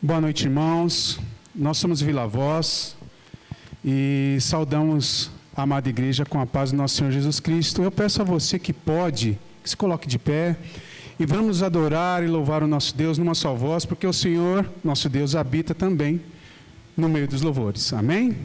Boa noite, irmãos. Nós somos Vila Voz e saudamos a amada igreja com a paz do nosso Senhor Jesus Cristo. Eu peço a você que pode, que se coloque de pé e vamos adorar e louvar o nosso Deus numa só voz, porque o Senhor, nosso Deus, habita também no meio dos louvores. Amém?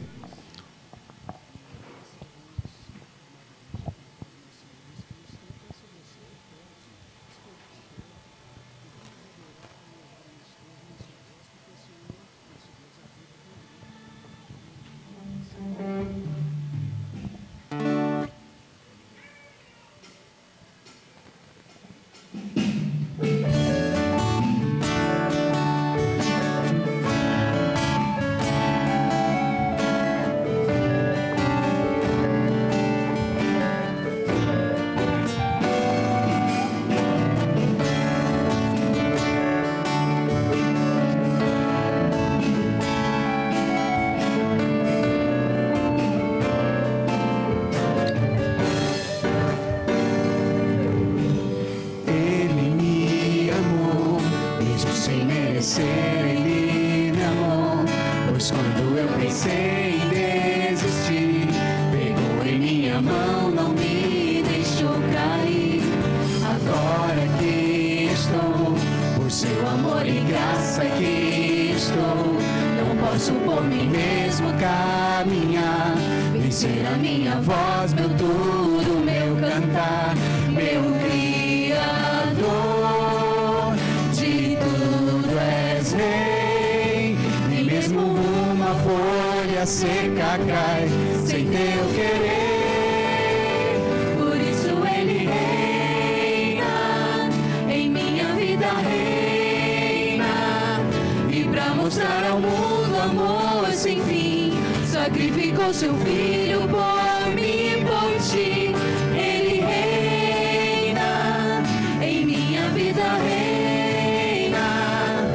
Sacrificou seu filho por mim e por ti. Ele reina, em minha vida reina.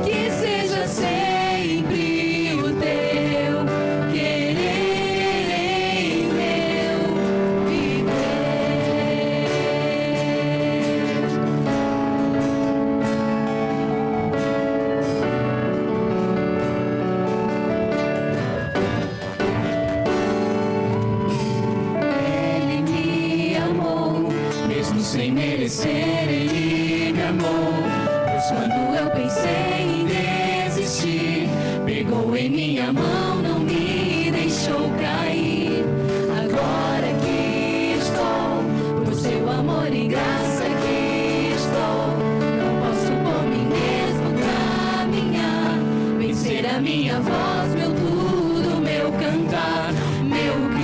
Que seja sempre o teu querer em meu sem merecer, Ele me amou. Pois quando eu pensei em desistir, pegou em minha mão, não me deixou cair. Agora que estou, por seu amor e graça que estou, não posso por mim mesmo caminhar, vencer a minha voz, meu tudo, meu cantar, meu Criador.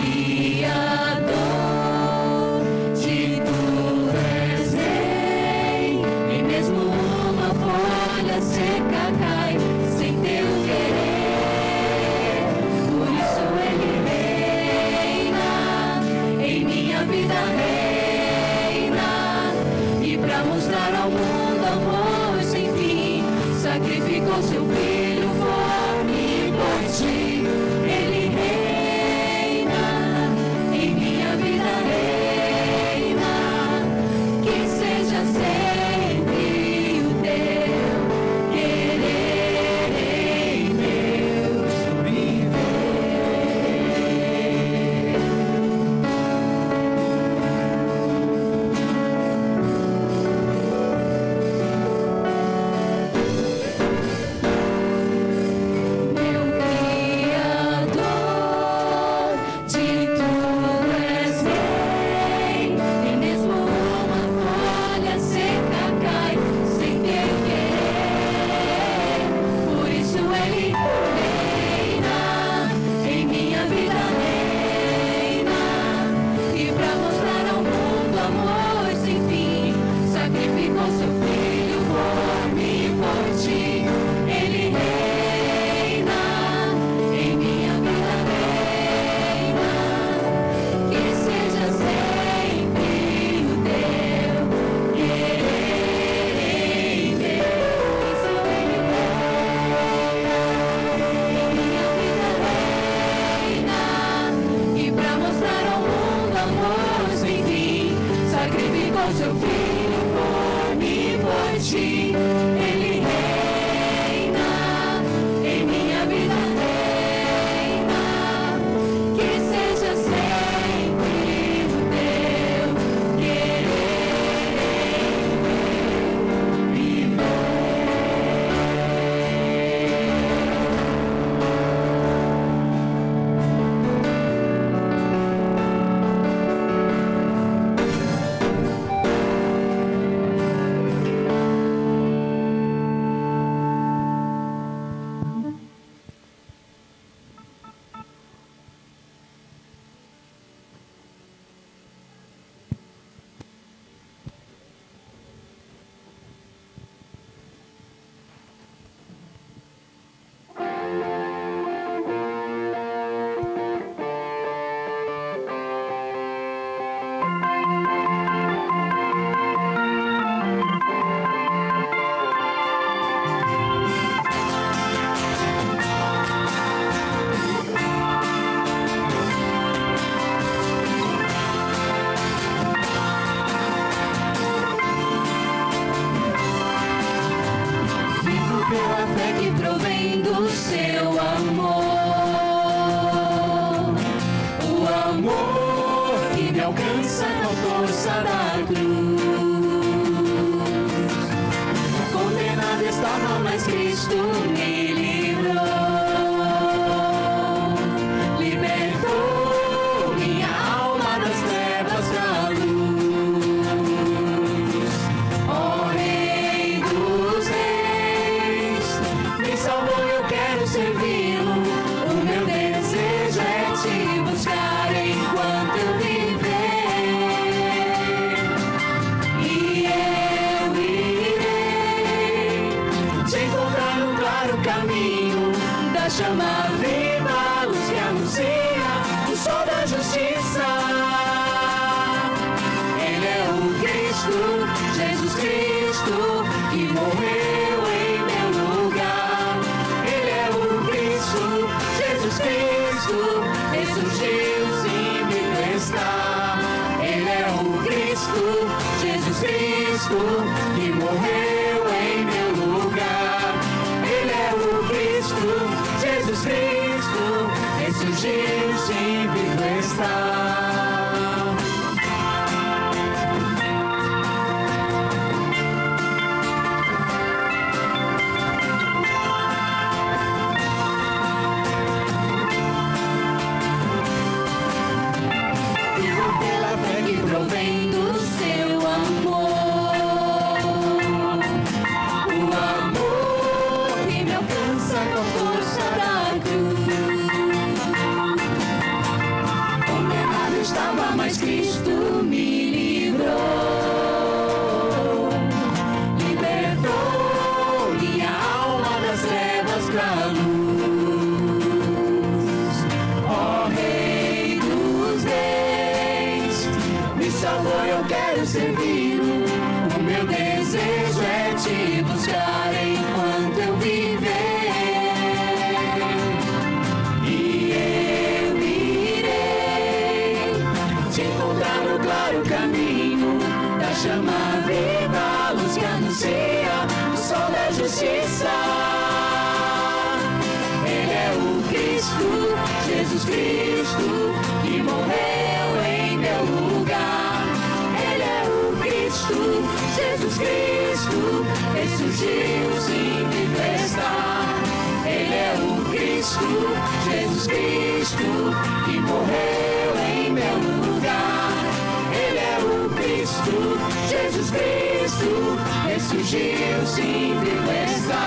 Seca cai sem teu querer, por isso Ele reina, em minha vida reina, e pra mostrar ao mundo amor sem fim, sacrificou seu filho por mim e por ti. Ele reina, em minha vida reina, que seja sempre o teu sacrificou seu filho por mim e por ti. Ele reina. do seu amor. O amor que me alcança com a força da cruz. Condenado estava, mas Cristo me livrou. Libertou minha alma das trevas pra luz. Ó Rei dos Reis, me salvou, eu quero servi-lo. O meu desejo é te buscar enquanto eu viver. E eu irei te encontrar no claro caminho da chama viva, a luz que anuncia o sol da justiça. Ele é o Cristo, Jesus Cristo, que morreu em meu lugar. Ele é o Cristo, Jesus Cristo, ressurgiu, sim, vivo está. Ele é o Cristo, Jesus Cristo, que morreu em meu lugar. Ele é o Cristo, Jesus Cristo, ressurgiu, sim, vivo está. Vivo pela fé que provém do seu amor. O amor que me alcança com a força da cruz. Condenado estava, mas Cristo me livrou. Libertou minha alma das trevas pra luz. Ó Rei dos Reis, me salvou, eu quero servi-lo. O meu desejo é te buscar enquanto eu viver. E eu irei te encontrar no claro caminho da chama viva, a luz que anuncia o sol da justiça. Ele é o Cristo, Jesus Cristo, que morreu em meu lugar. Ele é o Cristo, Jesus Cristo, ressurgiu, sim, vivo está. Ele é o Cristo, Jesus Cristo, que morreu em meu lugar. Ele é o Cristo, Jesus Cristo, ressurgiu, sim, vivo está.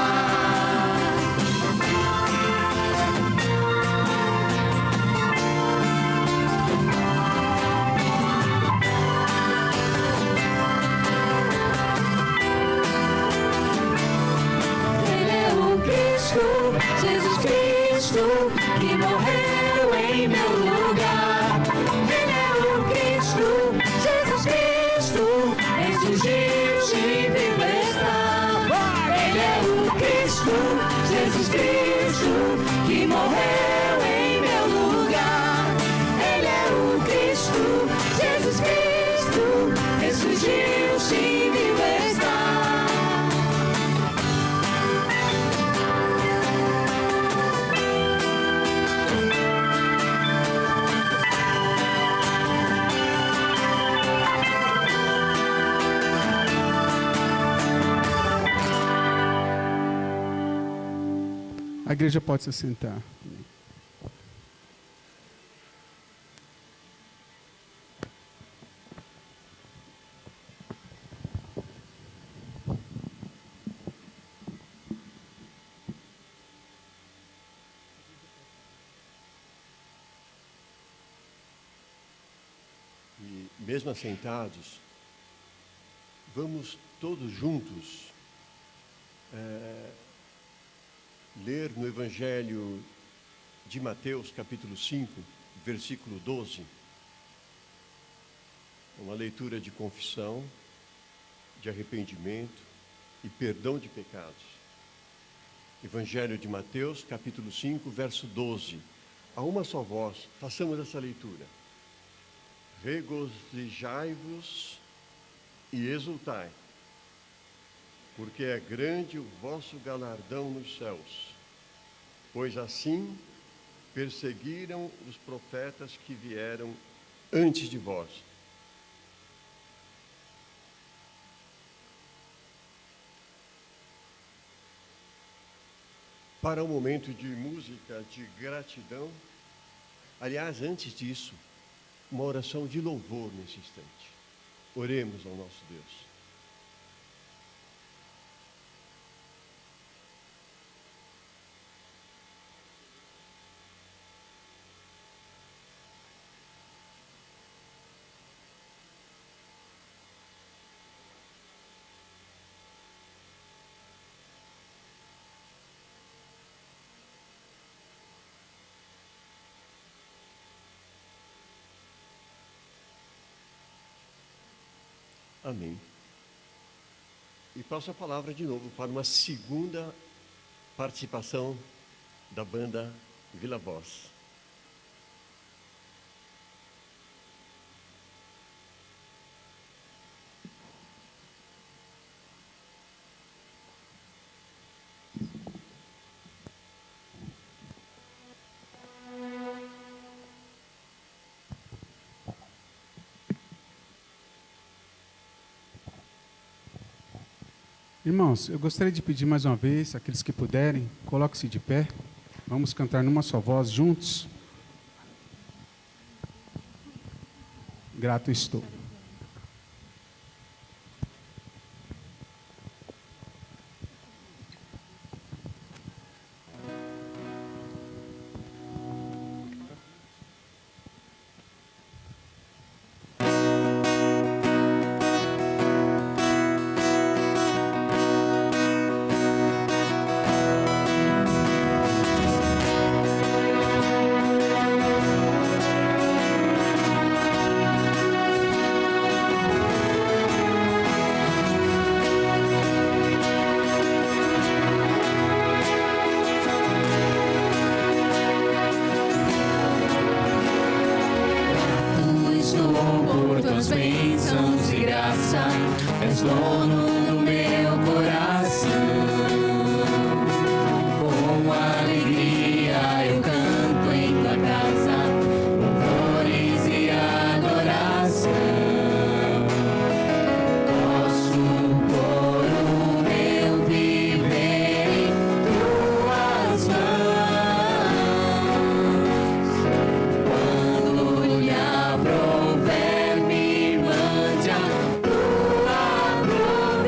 Ele é o Cristo, Jesus Cristo, que morreu em meu lugar. Ele é o Cristo, Jesus Cristo, ressurgiu, sim, vivo está. Ele é o Cristo, Jesus Cristo, que morreu em meu lugar. Ele é o Cristo, Jesus Cristo, ressurgiu, sim, vivo está. A igreja pode se sentar. E mesmo assentados, vamos todos juntos ler no Evangelho de Mateus, capítulo 5, versículo 12. Uma leitura de confissão, de arrependimento e perdão de pecados. Evangelho de Mateus, capítulo 5, verso 12. A uma só voz, façamos essa leitura. Regozijai-vos e exultai, porque é grande o vosso galardão nos céus, pois assim perseguiram os profetas que vieram antes de vós. Para um momento de música, de gratidão, aliás, antes disso, uma oração de louvor nesse instante. Oremos ao nosso Deus. Amém. E passo a palavra de novo para uma segunda participação da banda Vila Voz. Irmãos, eu gostaria de pedir mais uma vez, aqueles que puderem, coloquem-se de pé. Vamos cantar numa só voz juntos. Grato estou. Bênçãos e graça, és dono do meu coração. Com alegria eu canto em tua casa, louvores e adoração. Posso pôr o meu viver em tuas mãos. Quando lhe aprouver, me mande a tua providência.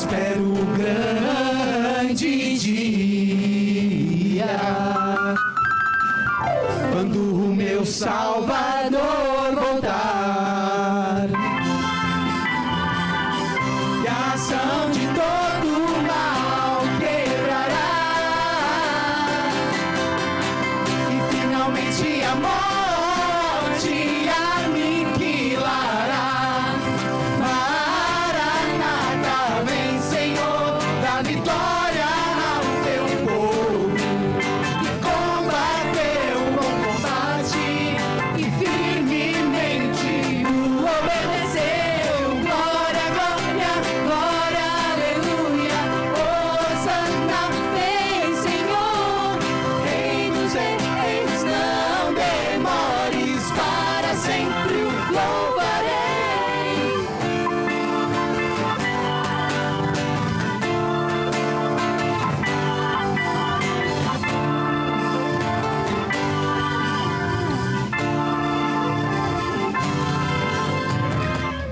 espero o grande dia, quando o meu Salvador voltar, e a ação de todo o mal quebrará, e finalmente a morte aniquilará. Maranata, vem, Senhor, dá vitória ao teu povo, que combateu o bom combate e firmemente o obedeceu. Glória, glória, glória, aleluia. Hosana, vem, Senhor, Rei dos reis, não demores, para sempre o louvarei.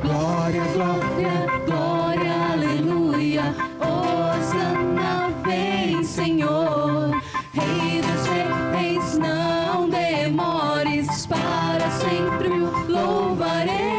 Glória, glória, glória, aleluia. Hosana, vem, Senhor, Rei dos reis, não demores, para sempre o louvarei.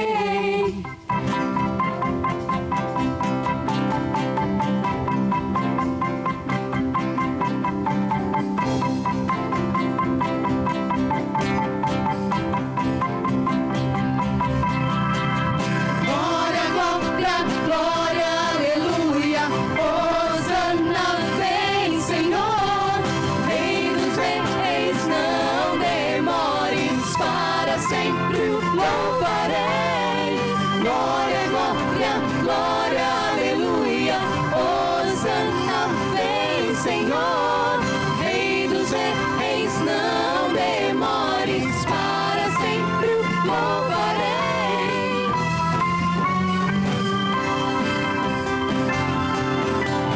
Glória, glória, glória, aleluia. Hosana, vem, Senhor, Rei dos reis, não demores, para sempre o louvarei. Glória, glória, glória, aleluia. Hosana, vem, Senhor, Rei dos reis, não demores, para sempre o louvarei.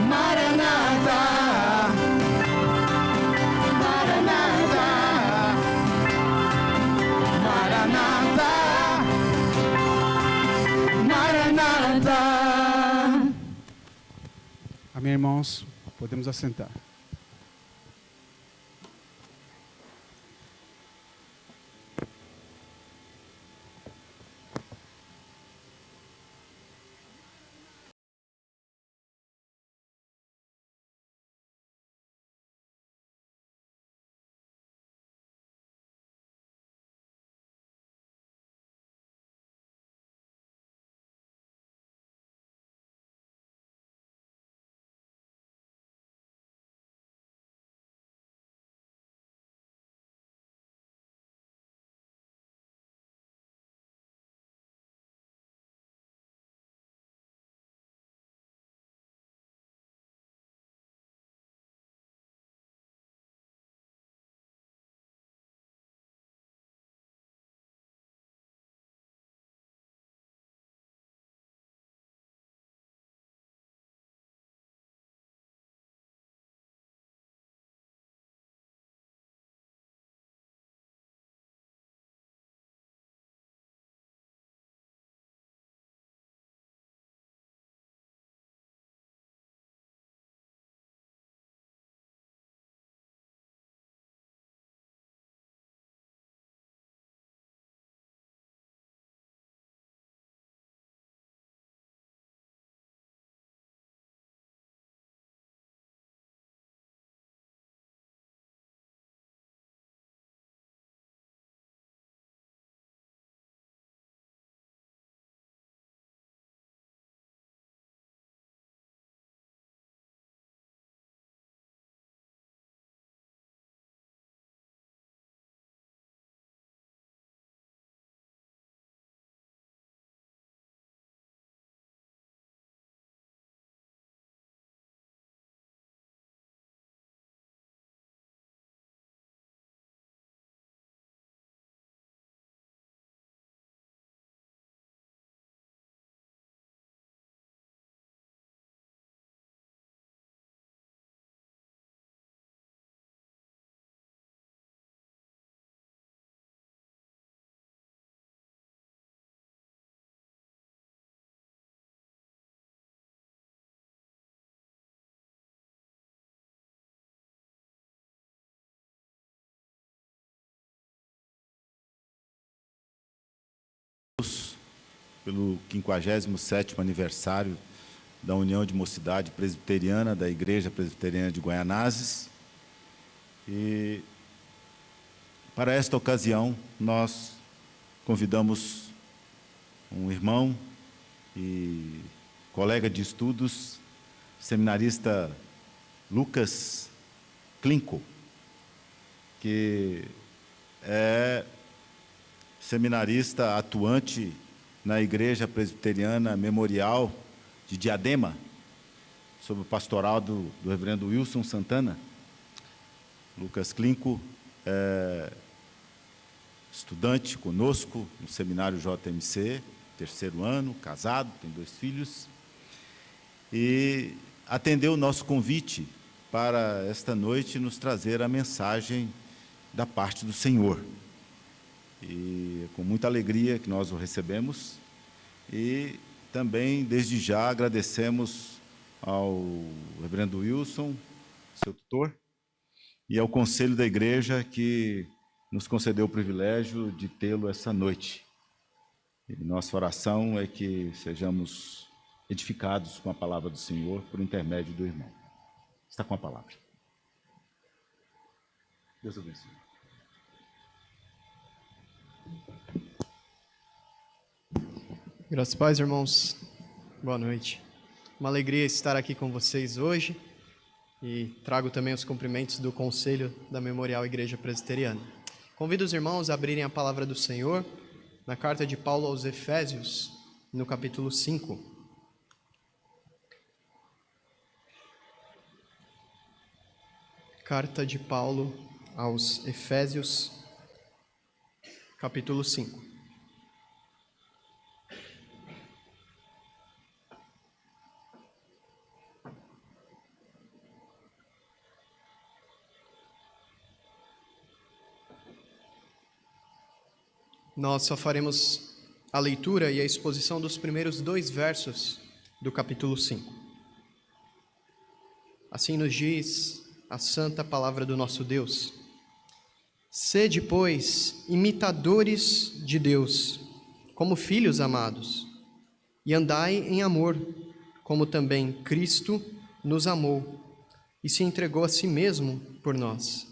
Maranata, Maranata, Maranata, Maranata. Amém, irmãos? Podemos assentar. pelo 57º aniversário da União de Mocidade Presbiteriana da Igreja Presbiteriana de Guaianazes. E, para esta ocasião, nós convidamos um irmão e colega de estudos, seminarista Lucas Klinko, que é seminarista atuante na Igreja Presbiteriana Memorial de Diadema, sob o pastoral do reverendo Wilson Santana. Lucas Klinko é estudante conosco no seminário JMC, 3º ano, casado, tem 2 filhos, e atendeu o nosso convite para esta noite nos trazer a mensagem da parte do Senhor. E com muita alegria que nós o recebemos, e também, desde já, agradecemos ao reverendo Wilson, seu tutor, e ao conselho da igreja que nos concedeu o privilégio de tê-lo essa noite. E nossa oração é que sejamos edificados com a palavra do Senhor por intermédio do irmão. Está com a palavra. Deus abençoe. Graças a Deus, irmãos. Boa noite. Uma alegria estar aqui com vocês hoje e trago também os cumprimentos do Conselho da Memorial Igreja Presbiteriana. Convido os irmãos a abrirem a palavra do Senhor na carta de Paulo aos Efésios, no capítulo 5. Carta de Paulo aos Efésios, capítulo 5. Nós só faremos a leitura e a exposição dos primeiros 2 versos do capítulo 5. Assim nos diz a santa palavra do nosso Deus: sede, pois, imitadores de Deus, como filhos amados, e andai em amor, como também Cristo nos amou e se entregou a si mesmo por nós,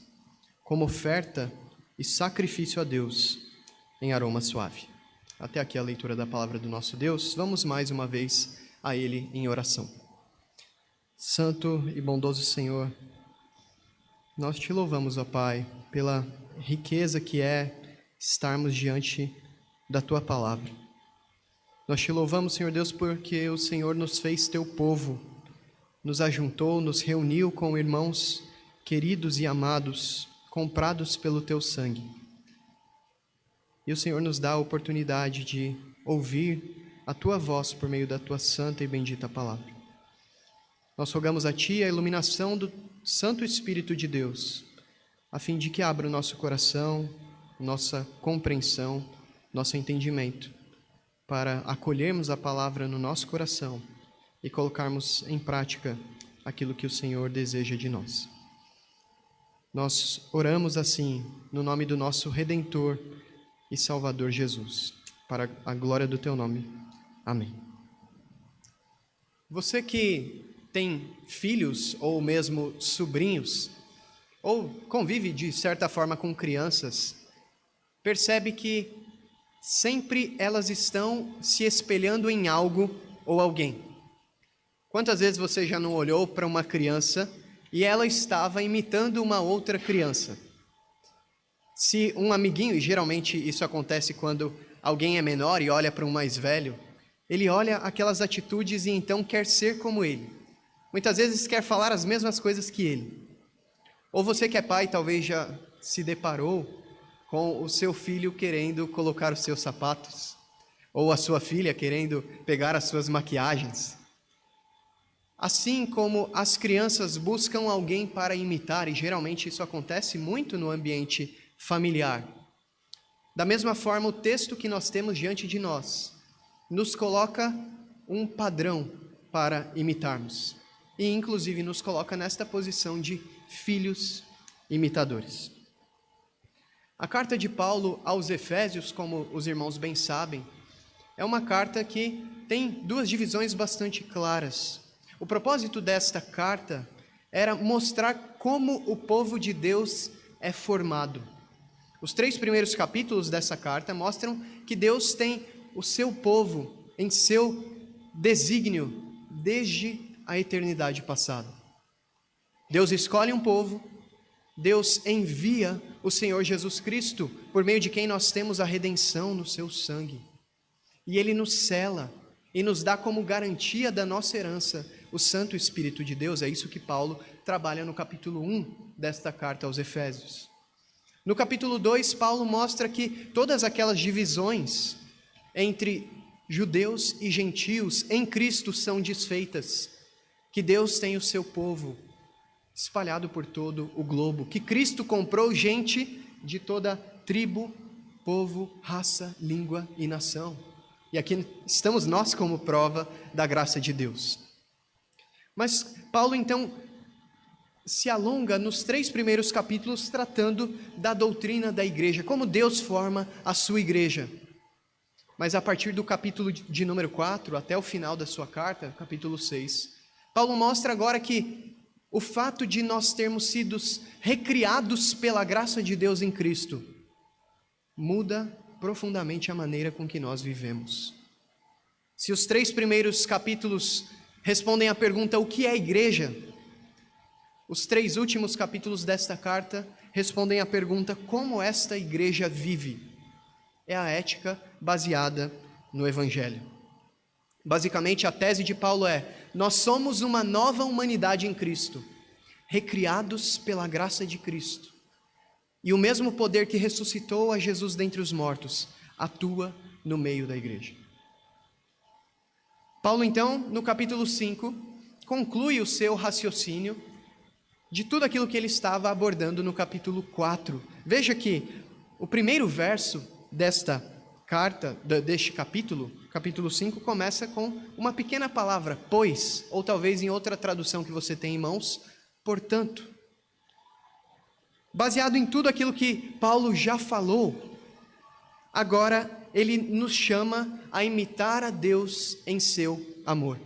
como oferta e sacrifício a Deus, em aroma suave. Até aqui a leitura da palavra do nosso Deus. Vamos mais uma vez a Ele em oração. Santo e bondoso Senhor, nós te louvamos, ó Pai, pela riqueza que é estarmos diante da Tua palavra. Nós te louvamos, Senhor Deus, porque o Senhor nos fez Teu povo, nos ajuntou, nos reuniu com irmãos queridos e amados, comprados pelo Teu sangue. E o Senhor nos dá a oportunidade de ouvir a Tua voz por meio da Tua santa e bendita palavra. Nós rogamos a Ti a iluminação do Santo Espírito de Deus, a fim de que abra o nosso coração, nossa compreensão, nosso entendimento, para acolhermos a palavra no nosso coração e colocarmos em prática aquilo que o Senhor deseja de nós. Nós oramos assim, no nome do nosso Redentor e Salvador Jesus, para a glória do Teu nome. Amém. Você que tem filhos ou mesmo sobrinhos, ou convive de certa forma com crianças, percebe que sempre elas estão se espelhando em algo ou alguém. Quantas vezes você já não olhou para uma criança e ela estava imitando uma outra criança? Se um amiguinho, e geralmente isso acontece quando alguém é menor e olha para um mais velho, ele olha aquelas atitudes e então quer ser como ele. Muitas vezes quer falar as mesmas coisas que ele. Ou você que é pai talvez já se deparou com o seu filho querendo colocar os seus sapatos, ou a sua filha querendo pegar as suas maquiagens. Assim como as crianças buscam alguém para imitar, e geralmente isso acontece muito no ambiente familiar. Da mesma forma, o texto que nós temos diante de nós nos coloca um padrão para imitarmos. E inclusive nos coloca nesta posição de filhos imitadores. A carta de Paulo aos Efésios, como os irmãos bem sabem, é uma carta que tem duas divisões bastante claras. O propósito desta carta era mostrar como o povo de Deus é formado. Os 3 primeiros capítulos dessa carta mostram que Deus tem o seu povo em seu desígnio desde a eternidade passada. Deus escolhe um povo, Deus envia o Senhor Jesus Cristo, por meio de quem nós temos a redenção no seu sangue. E Ele nos sela e nos dá como garantia da nossa herança o Santo Espírito de Deus. É isso que Paulo trabalha no capítulo 1 desta carta aos Efésios. No capítulo 2, Paulo mostra que todas aquelas divisões entre judeus e gentios em Cristo são desfeitas, que Deus tem o seu povo espalhado por todo o globo, que Cristo comprou gente de toda tribo, povo, raça, língua e nação. E aqui estamos nós como prova da graça de Deus. Mas Paulo então se alonga nos 3 primeiros capítulos tratando da doutrina da igreja, como Deus forma a sua igreja. Mas a partir do capítulo de número 4 até o final da sua carta, capítulo 6, Paulo mostra agora que o fato de nós termos sido recriados pela graça de Deus em Cristo muda profundamente a maneira com que nós vivemos. Se os 3 primeiros capítulos respondem à pergunta o que é a igreja, os 3 últimos capítulos desta carta respondem à pergunta como esta igreja vive. É a ética baseada no Evangelho. Basicamente, a tese de Paulo é: nós somos uma nova humanidade em Cristo, recriados pela graça de Cristo. E o mesmo poder que ressuscitou a Jesus dentre os mortos atua no meio da igreja. Paulo, então, no capítulo 5, conclui o seu raciocínio de tudo aquilo que ele estava abordando no capítulo 4. Veja que o primeiro verso desta carta, deste capítulo 5, começa com uma pequena palavra, pois, ou talvez em outra tradução que você tem em mãos, portanto. Baseado em tudo aquilo que Paulo já falou, agora ele nos chama a imitar a Deus em seu amor.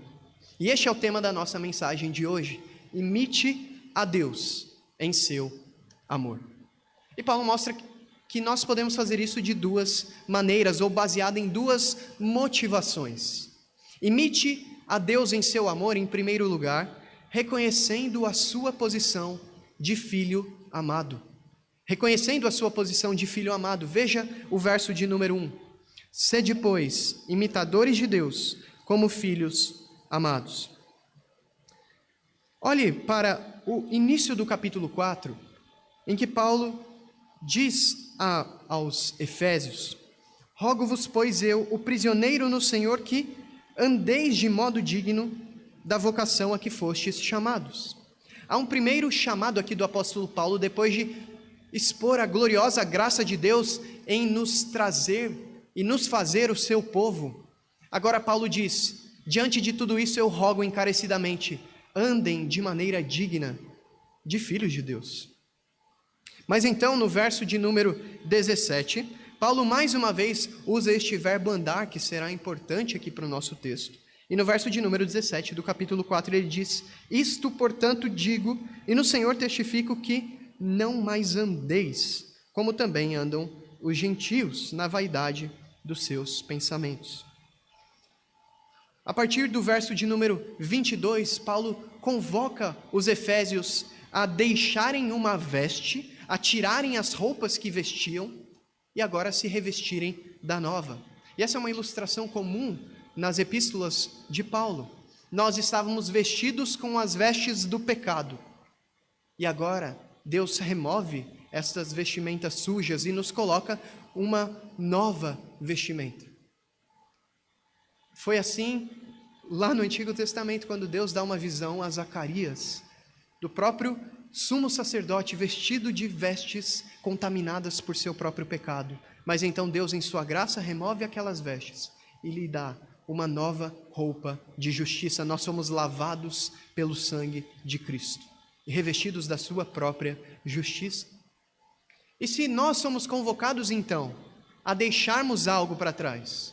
E este é o tema da nossa mensagem de hoje: imite a Deus em seu amor. E Paulo mostra que nós podemos fazer isso de 2 maneiras, ou baseado em 2 motivações. Imite a Deus em seu amor, em primeiro lugar, reconhecendo a sua posição de filho amado. Reconhecendo a sua posição de filho amado. Veja o verso de número 1. Sede, pois, imitadores de Deus, como filhos amados. Olhe para o início do capítulo 4, em que Paulo diz aos Efésios: rogo-vos, pois eu, o prisioneiro no Senhor, que andeis de modo digno da vocação a que fostes chamados. Há um primeiro chamado aqui do apóstolo Paulo, depois de expor a gloriosa graça de Deus em nos trazer e nos fazer o seu povo. Agora Paulo diz: diante de tudo isso eu rogo encarecidamente, andem de maneira digna de filhos de Deus. Mas então, no verso de número 17, Paulo mais uma vez usa este verbo andar, que será importante aqui para o nosso texto. E no verso de número 17 do capítulo 4 ele diz: isto, portanto, digo, e no Senhor testifico, que não mais andeis, como também andam os gentios, na vaidade dos seus pensamentos. A partir do verso de número 22, Paulo convoca os efésios a deixarem uma veste, a tirarem as roupas que vestiam e agora se revestirem da nova. E essa é uma ilustração comum nas epístolas de Paulo. Nós estávamos vestidos com as vestes do pecado e agora Deus remove estas vestimentas sujas e nos coloca uma nova vestimenta. Foi assim lá no Antigo Testamento, quando Deus dá uma visão a Zacarias, do próprio sumo sacerdote vestido de vestes contaminadas por seu próprio pecado. Mas então Deus, em sua graça, remove aquelas vestes e lhe dá uma nova roupa de justiça. Nós somos lavados pelo sangue de Cristo e revestidos da sua própria justiça. E se nós somos convocados então a deixarmos algo para trás,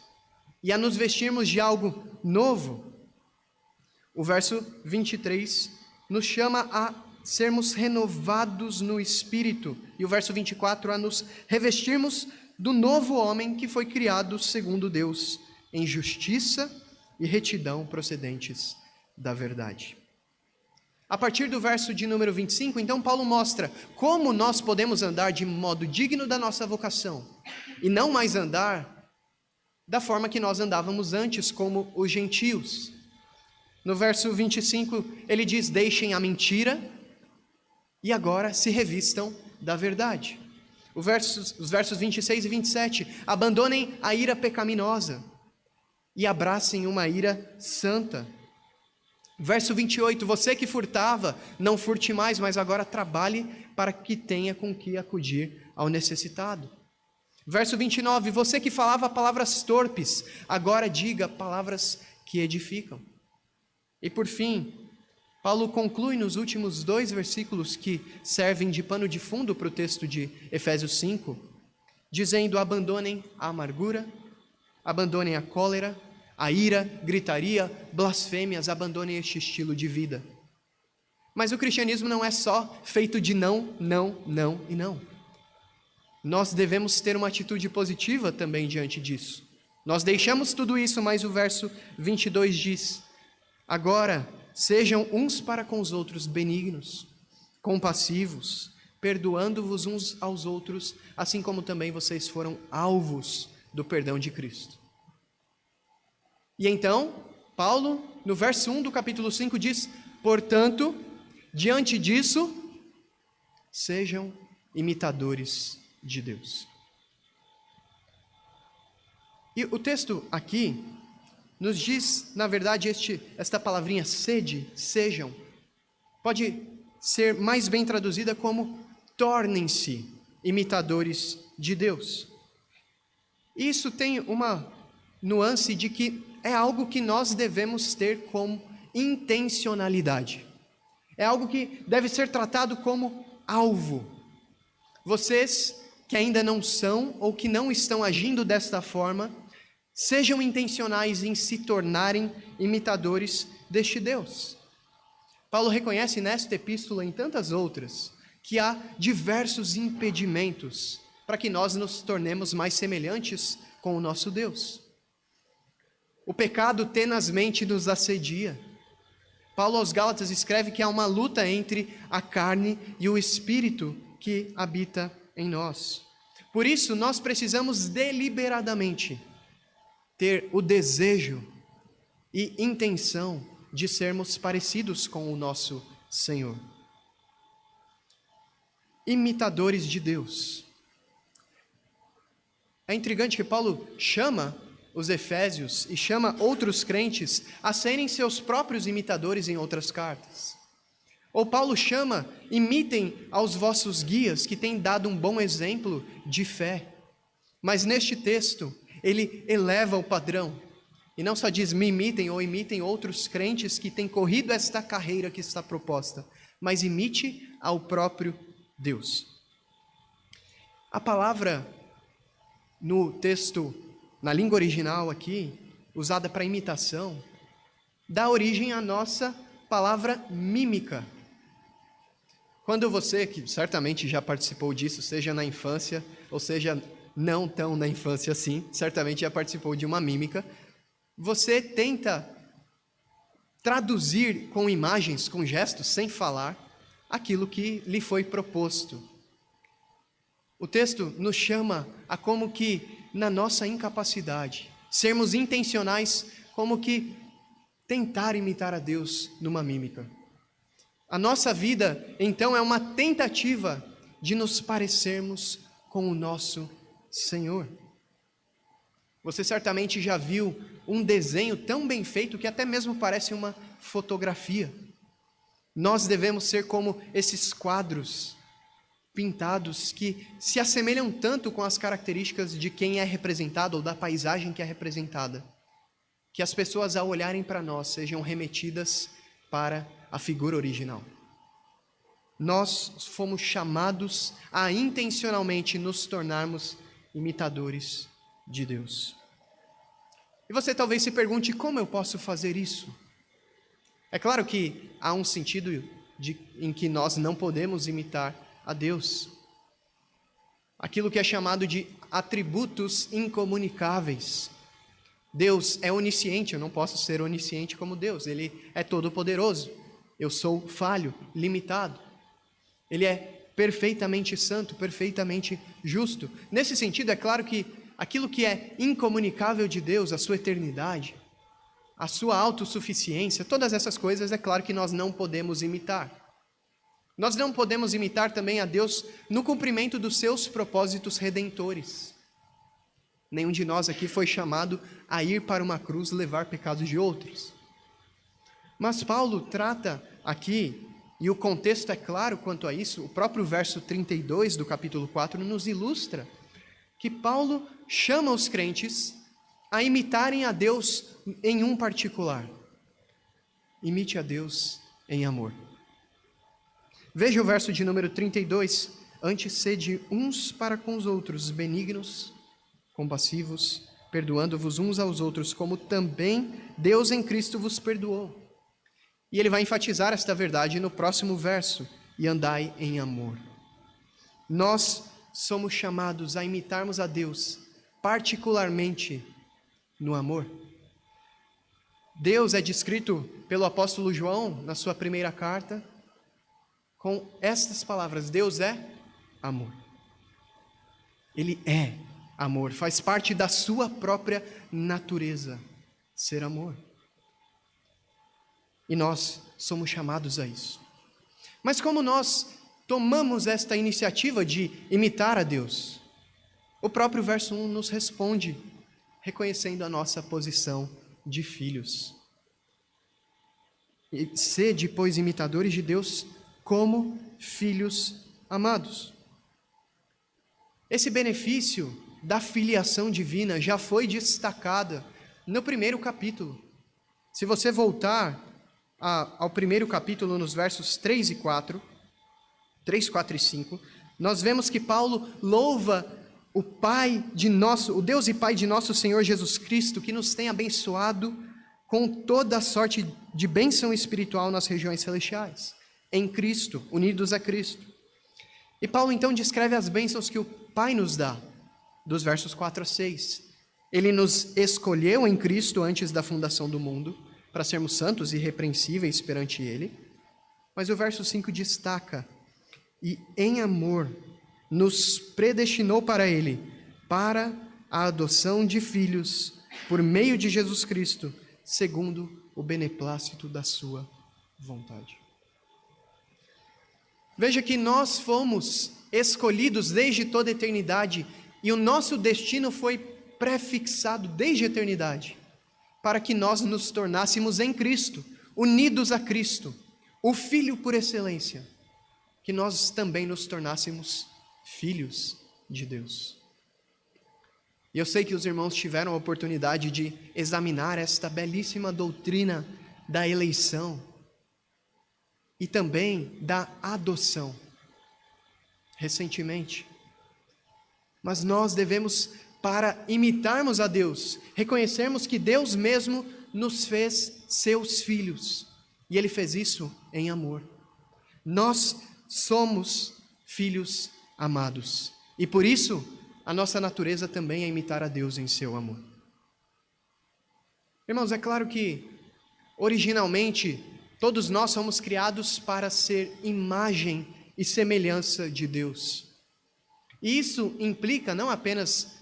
e a nos vestirmos de algo novo. O verso 23 nos chama a sermos renovados no Espírito, e o verso 24 a nos revestirmos do novo homem que foi criado segundo Deus, em justiça e retidão procedentes da verdade. A partir do verso de número 25, então, Paulo mostra como nós podemos andar de modo digno da nossa vocação e não mais andar da forma que nós andávamos antes, como os gentios. No verso 25, ele diz: deixem a mentira e agora se revistam da verdade. Os versos 26 e 27, abandonem a ira pecaminosa e abracem uma ira santa. Verso 28, você que furtava, não furte mais, mas agora trabalhe para que tenha com que acudir ao necessitado. Verso 29, você que falava palavras torpes, agora diga palavras que edificam. E por fim, Paulo conclui nos últimos 2 versículos que servem de pano de fundo para o texto de Efésios 5, dizendo: abandonem a amargura, abandonem a cólera, a ira, gritaria, blasfêmias, abandonem este estilo de vida. Mas o cristianismo não é só feito de não, não, não e não. Nós devemos ter uma atitude positiva também diante disso. Nós deixamos tudo isso, mas o verso 22 diz: agora sejam uns para com os outros benignos, compassivos, perdoando-vos uns aos outros, assim como também vocês foram alvos do perdão de Cristo. E então, Paulo, no verso 1 do capítulo 5 diz: portanto, diante disso, sejam imitadores de Deus. E o texto aqui nos diz, na verdade, esta palavrinha sede, sejam, pode ser mais bem traduzida como tornem-se imitadores de Deus. Isso tem uma nuance de que é algo que nós devemos ter como intencionalidade. É algo que deve ser tratado como alvo. Vocês que ainda não são ou que não estão agindo desta forma, sejam intencionais em se tornarem imitadores deste Deus. Paulo reconhece nesta epístola e em tantas outras que há diversos impedimentos para que nós nos tornemos mais semelhantes com o nosso Deus. O pecado tenazmente nos assedia. Paulo aos Gálatas escreve que há uma luta entre a carne e o espírito que habita em nós. Por isso, nós precisamos deliberadamente ter o desejo e intenção de sermos parecidos com o nosso Senhor. Imitadores de Deus. É intrigante que Paulo chama os efésios e chama outros crentes a serem seus próprios imitadores em outras cartas. Ou Paulo chama: imitem aos vossos guias que têm dado um bom exemplo de fé. Mas neste texto, ele eleva o padrão. E não só diz me imitem ou imitem outros crentes que têm corrido esta carreira que está proposta, mas imite ao próprio Deus. A palavra no texto, na língua original aqui, usada para imitação, dá origem à nossa palavra mímica. Quando você, que certamente já participou disso, seja na infância, ou seja não tão na infância assim, certamente já participou de uma mímica, você tenta traduzir com imagens, com gestos, sem falar, aquilo que lhe foi proposto. O texto nos chama a como que, na nossa incapacidade, sermos intencionais, como que tentar imitar a Deus numa mímica. A nossa vida, então, é uma tentativa de nos parecermos com o nosso Senhor. Você certamente já viu um desenho tão bem feito que até mesmo parece uma fotografia. Nós devemos ser como esses quadros pintados que se assemelham tanto com as características de quem é representado ou da paisagem que é representada, que as pessoas, ao olharem para nós, sejam remetidas para a figura original. Nós fomos chamados a intencionalmente nos tornarmos imitadores de Deus. E você talvez se pergunte, como eu posso fazer isso? É claro que há um sentido em que nós não podemos imitar a Deus. Aquilo que é chamado de atributos incomunicáveis. Deus é onisciente, eu não posso ser onisciente como Deus. Ele é todo-poderoso. Eu sou falho, limitado. Ele é perfeitamente santo, perfeitamente justo. Nesse sentido, é claro que aquilo que é incomunicável de Deus, a sua eternidade, a sua autossuficiência, todas essas coisas, é claro que nós não podemos imitar. Nós não podemos imitar também a Deus no cumprimento dos seus propósitos redentores. Nenhum de nós aqui foi chamado a ir para uma cruz levar pecados de outros. Mas Paulo trata aqui, e o contexto é claro quanto a isso, o próprio verso 32 do capítulo 4 nos ilustra que Paulo chama os crentes a imitarem a Deus em um particular. Imite a Deus em amor. Veja o verso de número 32. Antes sede uns para com os outros, benignos, compassivos, perdoando-vos uns aos outros, como também Deus em Cristo vos perdoou. E ele vai enfatizar esta verdade no próximo verso, e andai em amor. Nós somos chamados a imitarmos a Deus, particularmente no amor. Deus é descrito pelo apóstolo João, na sua primeira carta, com estas palavras: Deus é amor. Ele é amor, faz parte da sua própria natureza, ser amor. E nós somos chamados a isso. Mas como nós tomamos esta iniciativa de imitar a Deus? O próprio verso 1 nos responde, reconhecendo a nossa posição de filhos. E sede, pois, imitadores de Deus como filhos amados. Esse benefício da filiação divina já foi destacada no primeiro capítulo. Se você voltar ao primeiro capítulo, nos versos 3 e 4, 3, 4 e 5, nós vemos que Paulo louva o Deus e Pai de nosso Senhor Jesus Cristo, que nos tem abençoado com toda a sorte de bênção espiritual nas regiões celestiais, em Cristo, unidos a Cristo. E Paulo então descreve as bênçãos que o Pai nos dá, dos versos 4 a 6. Ele nos escolheu em Cristo antes da fundação do mundo, para sermos santos e irrepreensíveis perante Ele. Mas o verso 5 destaca: e em amor nos predestinou para Ele, para a adoção de filhos, por meio de Jesus Cristo, segundo o beneplácito da sua vontade. Veja que nós fomos escolhidos desde toda a eternidade, e o nosso destino foi prefixado desde a eternidade, para que nós nos tornássemos em Cristo, unidos a Cristo, o Filho por excelência, que nós também nos tornássemos filhos de Deus. E eu sei que os irmãos tiveram a oportunidade de examinar esta belíssima doutrina da eleição e também da adoção recentemente. Mas nós devemos, para imitarmos a Deus, reconhecermos que Deus mesmo nos fez seus filhos, e Ele fez isso em amor. Nós somos filhos amados, e por isso a nossa natureza também é imitar a Deus em seu amor. Irmãos, é claro que originalmente todos nós somos criados para ser imagem e semelhança de Deus. E isso implica não apenas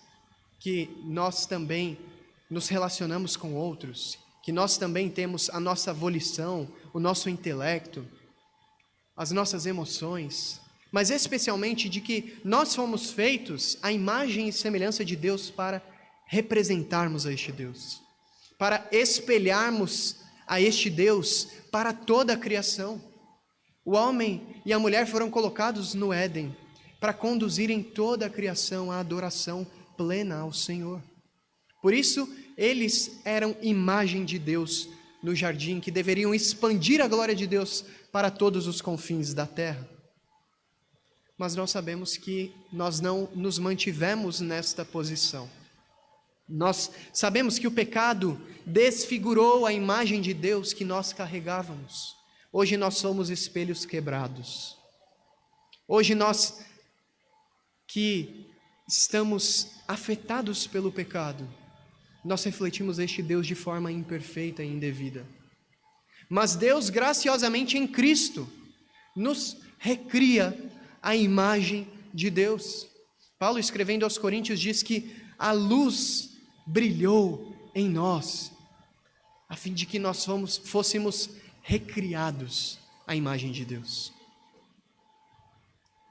que nós também nos relacionamos com outros, que nós também temos a nossa volição, o nosso intelecto, as nossas emoções, mas especialmente de que nós fomos feitos à imagem e semelhança de Deus para representarmos a este Deus, para espelharmos a este Deus para toda a criação. O homem e a mulher foram colocados no Éden para conduzirem toda a criação à adoração plena ao Senhor. Por isso, eles eram imagem de Deus no jardim, que deveriam expandir a glória de Deus para todos os confins da terra. Mas nós sabemos que nós não nos mantivemos nesta posição. Nós sabemos que o pecado desfigurou a imagem de Deus que nós carregávamos. Hoje nós somos espelhos quebrados. Hoje nós que estamos afetados pelo pecado, nós refletimos este Deus de forma imperfeita e indevida. Mas Deus, graciosamente em Cristo, nos recria a imagem de Deus. Paulo, escrevendo aos Coríntios, diz que a luz brilhou em nós, a fim de que nós fôssemos recriados à imagem de Deus.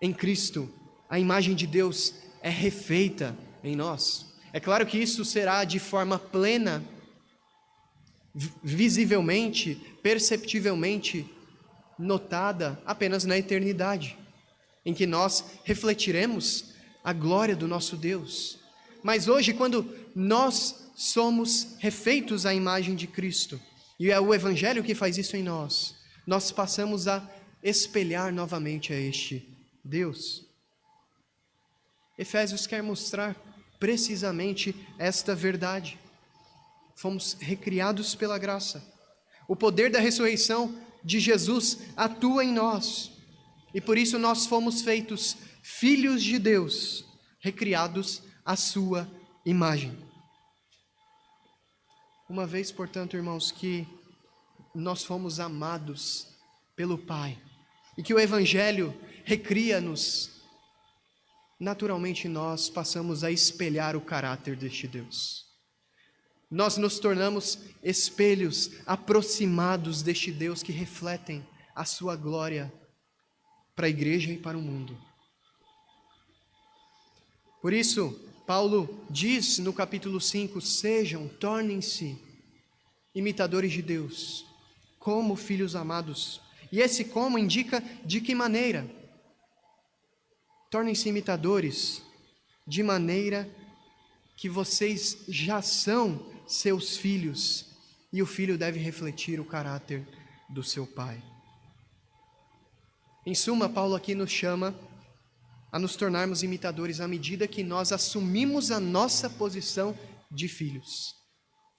Em Cristo, a imagem de Deus é refeita em nós. É claro que isso será de forma plena, visivelmente, perceptivelmente notada apenas na eternidade, em que nós refletiremos a glória do nosso Deus. Mas hoje, quando nós somos refeitos à imagem de Cristo, e é o Evangelho que faz isso em nós, nós passamos a espelhar novamente a este Deus. Efésios quer mostrar precisamente esta verdade. Fomos recriados pela graça. O poder da ressurreição de Jesus atua em nós, e por isso nós fomos feitos filhos de Deus, recriados à sua imagem. Uma vez, portanto, irmãos, que nós fomos amados pelo Pai, e que o Evangelho recria-nos, naturalmente nós passamos a espelhar o caráter deste Deus. Nós nos tornamos espelhos aproximados deste Deus que refletem a sua glória para a igreja e para o mundo. Por isso, Paulo diz no capítulo 5, tornem-se imitadores de Deus, como filhos amados. E esse como indica de que maneira? Tornem-se imitadores de maneira que vocês já são seus filhos, e o filho deve refletir o caráter do seu pai. Em suma, Paulo aqui nos chama a nos tornarmos imitadores à medida que nós assumimos a nossa posição de filhos.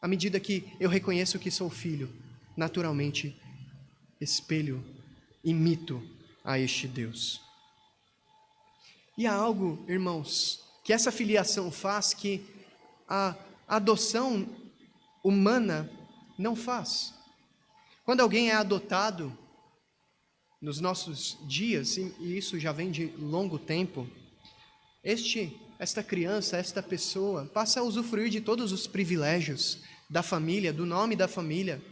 À medida que eu reconheço que sou filho, naturalmente espelho, imito a este Deus. E há algo, irmãos, que essa filiação faz que a adoção humana não faz. Quando alguém é adotado, nos nossos dias, e isso já vem de longo tempo, esta criança, esta pessoa, passa a usufruir de todos os privilégios da família, do nome da família,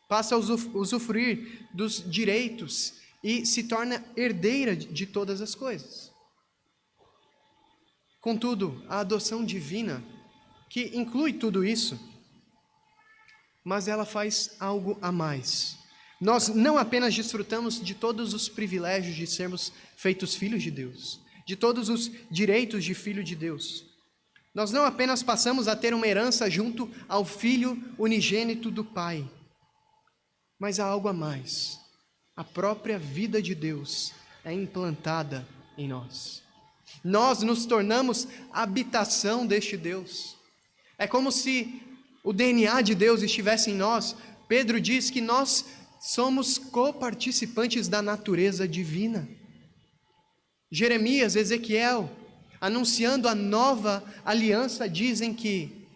passa a usufruir dos direitos e se torna herdeira de todas as coisas. Contudo, a adoção divina, que inclui tudo isso, mas ela faz algo a mais. Nós não apenas desfrutamos de todos os privilégios de sermos feitos filhos de Deus, de todos os direitos de filho de Deus. Nós não apenas passamos a ter uma herança junto ao Filho unigênito do Pai, mas há algo a mais. A própria vida de Deus é implantada em nós. Nós nos tornamos habitação deste Deus. É como se o DNA de Deus estivesse em nós. Pedro diz que nós somos coparticipantes da natureza divina. Jeremias, Ezequiel, anunciando a nova aliança, dizem que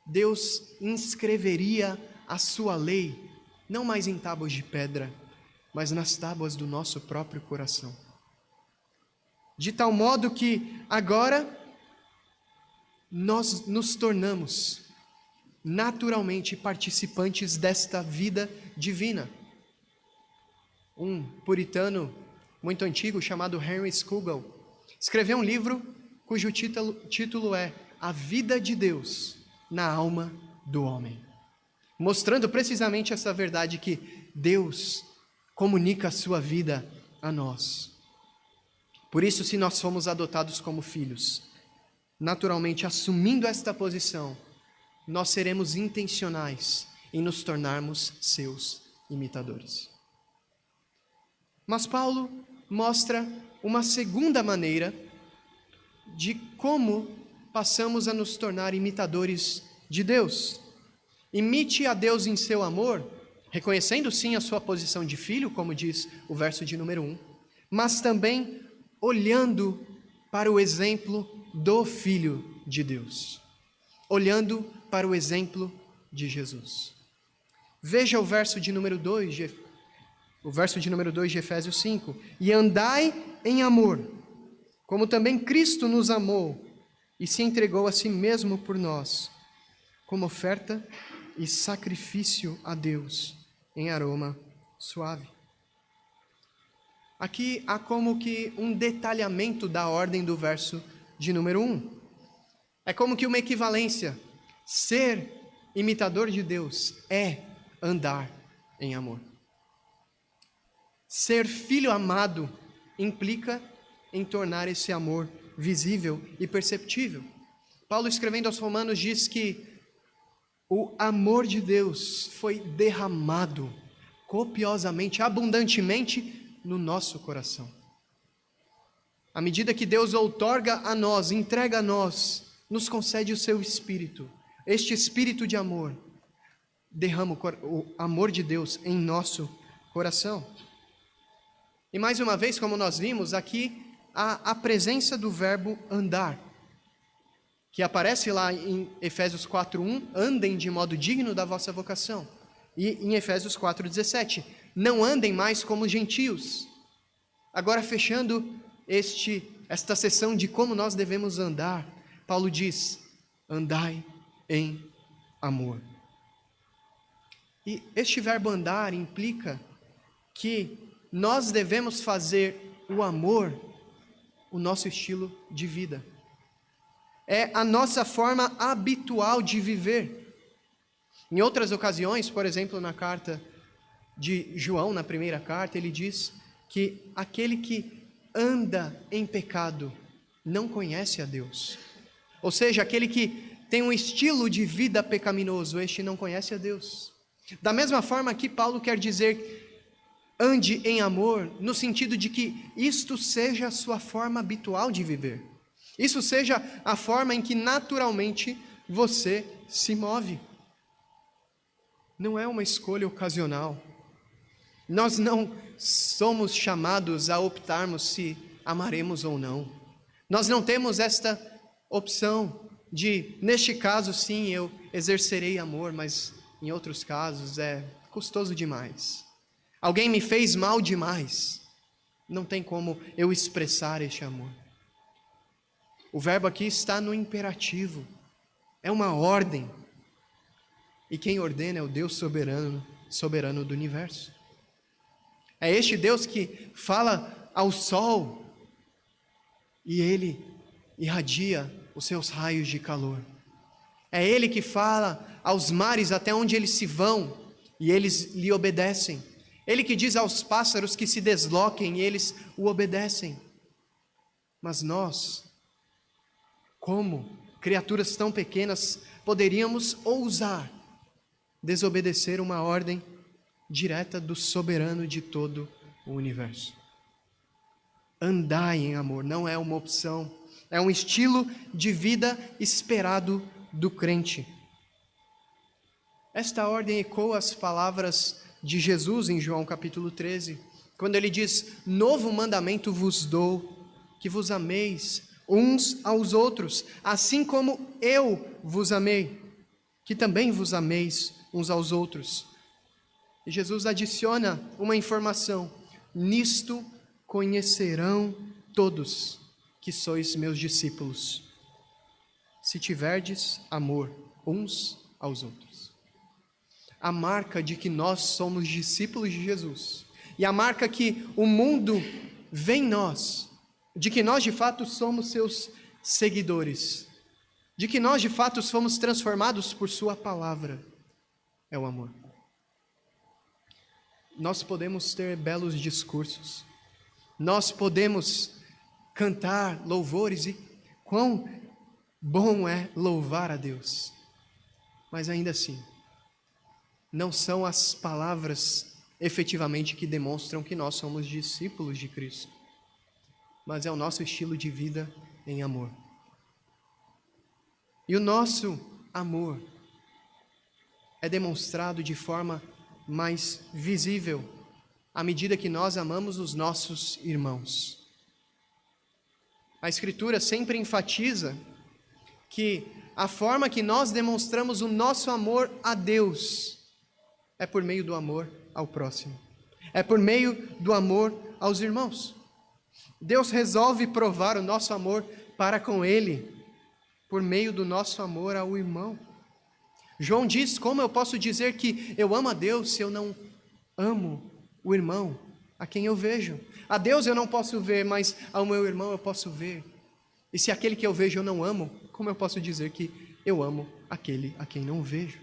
Deus inscreveria a sua lei, não mais em tábuas de pedra, mas nas tábuas do nosso próprio coração. De tal modo que agora nós nos tornamos naturalmente participantes desta vida divina. Um puritano muito antigo chamado Henry Scougal escreveu um livro cujo título é A Vida de Deus na Alma do Homem, mostrando precisamente essa verdade que Deus comunica a sua vida a nós. Por isso, se nós fomos adotados como filhos, naturalmente assumindo esta posição, nós seremos intencionais em nos tornarmos seus imitadores. Mas Paulo mostra uma segunda maneira de como passamos a nos tornar imitadores de Deus. Imite a Deus em seu amor, reconhecendo sim a sua posição de filho, como diz o verso de número 1, mas também olhando para o exemplo do Filho de Deus, olhando para o exemplo de Jesus. Veja o verso de número 2 de Efésios 5. E andai em amor, como também Cristo nos amou e se entregou a si mesmo por nós, como oferta e sacrifício a Deus em aroma suave. Aqui há como que um detalhamento da ordem do verso de número 1. É como que uma equivalência. Ser imitador de Deus é andar em amor. Ser filho amado implica em tornar esse amor visível e perceptível. Paulo, escrevendo aos Romanos, diz que o amor de Deus foi derramado copiosamente, abundantemente no nosso coração. À medida que Deus outorga a nós, entrega a nós, nos concede o seu Espírito. Este Espírito de amor derrama o amor de Deus em nosso coração. E mais uma vez, como nós vimos, aqui há a presença do verbo andar, que aparece lá em Efésios 4:1, andem de modo digno da vossa vocação. E em Efésios 4:17, não andem mais como gentios. Agora, fechando esta sessão de como nós devemos andar, Paulo diz, andai em amor. E este verbo andar implica que nós devemos fazer o amor o nosso estilo de vida. É a nossa forma habitual de viver. Em outras ocasiões, por exemplo, na carta de João, na primeira carta, ele diz que aquele que anda em pecado não conhece a Deus. Ou seja, aquele que tem um estilo de vida pecaminoso, este não conhece a Deus. Da mesma forma que Paulo quer dizer ande em amor, no sentido de que isto seja a sua forma habitual de viver. Isso seja a forma em que naturalmente você se move. Não é uma escolha ocasional. Nós não somos chamados a optarmos se amaremos ou não. Nós não temos esta opção de, neste caso sim, eu exercerei amor, mas em outros casos é custoso demais. Alguém me fez mal demais. Não tem como eu expressar este amor. O verbo aqui está no imperativo. É uma ordem. E quem ordena é o Deus soberano do universo. É este Deus que fala ao sol e ele irradia os seus raios de calor. É Ele que fala aos mares até onde eles se vão e eles lhe obedecem. Ele que diz aos pássaros que se desloquem e eles o obedecem. Mas nós, como criaturas tão pequenas, poderíamos ousar desobedecer uma ordem direta do soberano de todo o universo. Andai em amor não é uma opção, é um estilo de vida esperado do crente. Esta ordem ecoa as palavras de Jesus em João capítulo 13, quando ele diz, novo mandamento vos dou, que vos ameis uns aos outros, assim como eu vos amei, que também vos ameis uns aos outros. E Jesus adiciona uma informação, nisto conhecerão todos que sois meus discípulos, se tiverdes amor uns aos outros. A marca de que nós somos discípulos de Jesus, e a marca que o mundo vê em nós, de que nós de fato somos seus seguidores, de que nós de fato fomos transformados por sua palavra, é o amor. Nós podemos ter belos discursos, nós podemos cantar louvores, e quão bom é louvar a Deus, mas ainda assim, não são as palavras efetivamente que demonstram que nós somos discípulos de Cristo, mas é o nosso estilo de vida em amor. E o nosso amor é demonstrado de forma mais visível à medida que nós amamos os nossos irmãos. A Escritura sempre enfatiza que a forma que nós demonstramos o nosso amor a Deus é por meio do amor ao próximo, é por meio do amor aos irmãos. Deus resolve provar o nosso amor para com Ele por meio do nosso amor ao irmão. João diz: como eu posso dizer que eu amo a Deus se eu não amo o irmão a quem eu vejo? A Deus eu não posso ver, mas ao meu irmão eu posso ver. E se aquele que eu vejo eu não amo, como eu posso dizer que eu amo aquele a quem não vejo?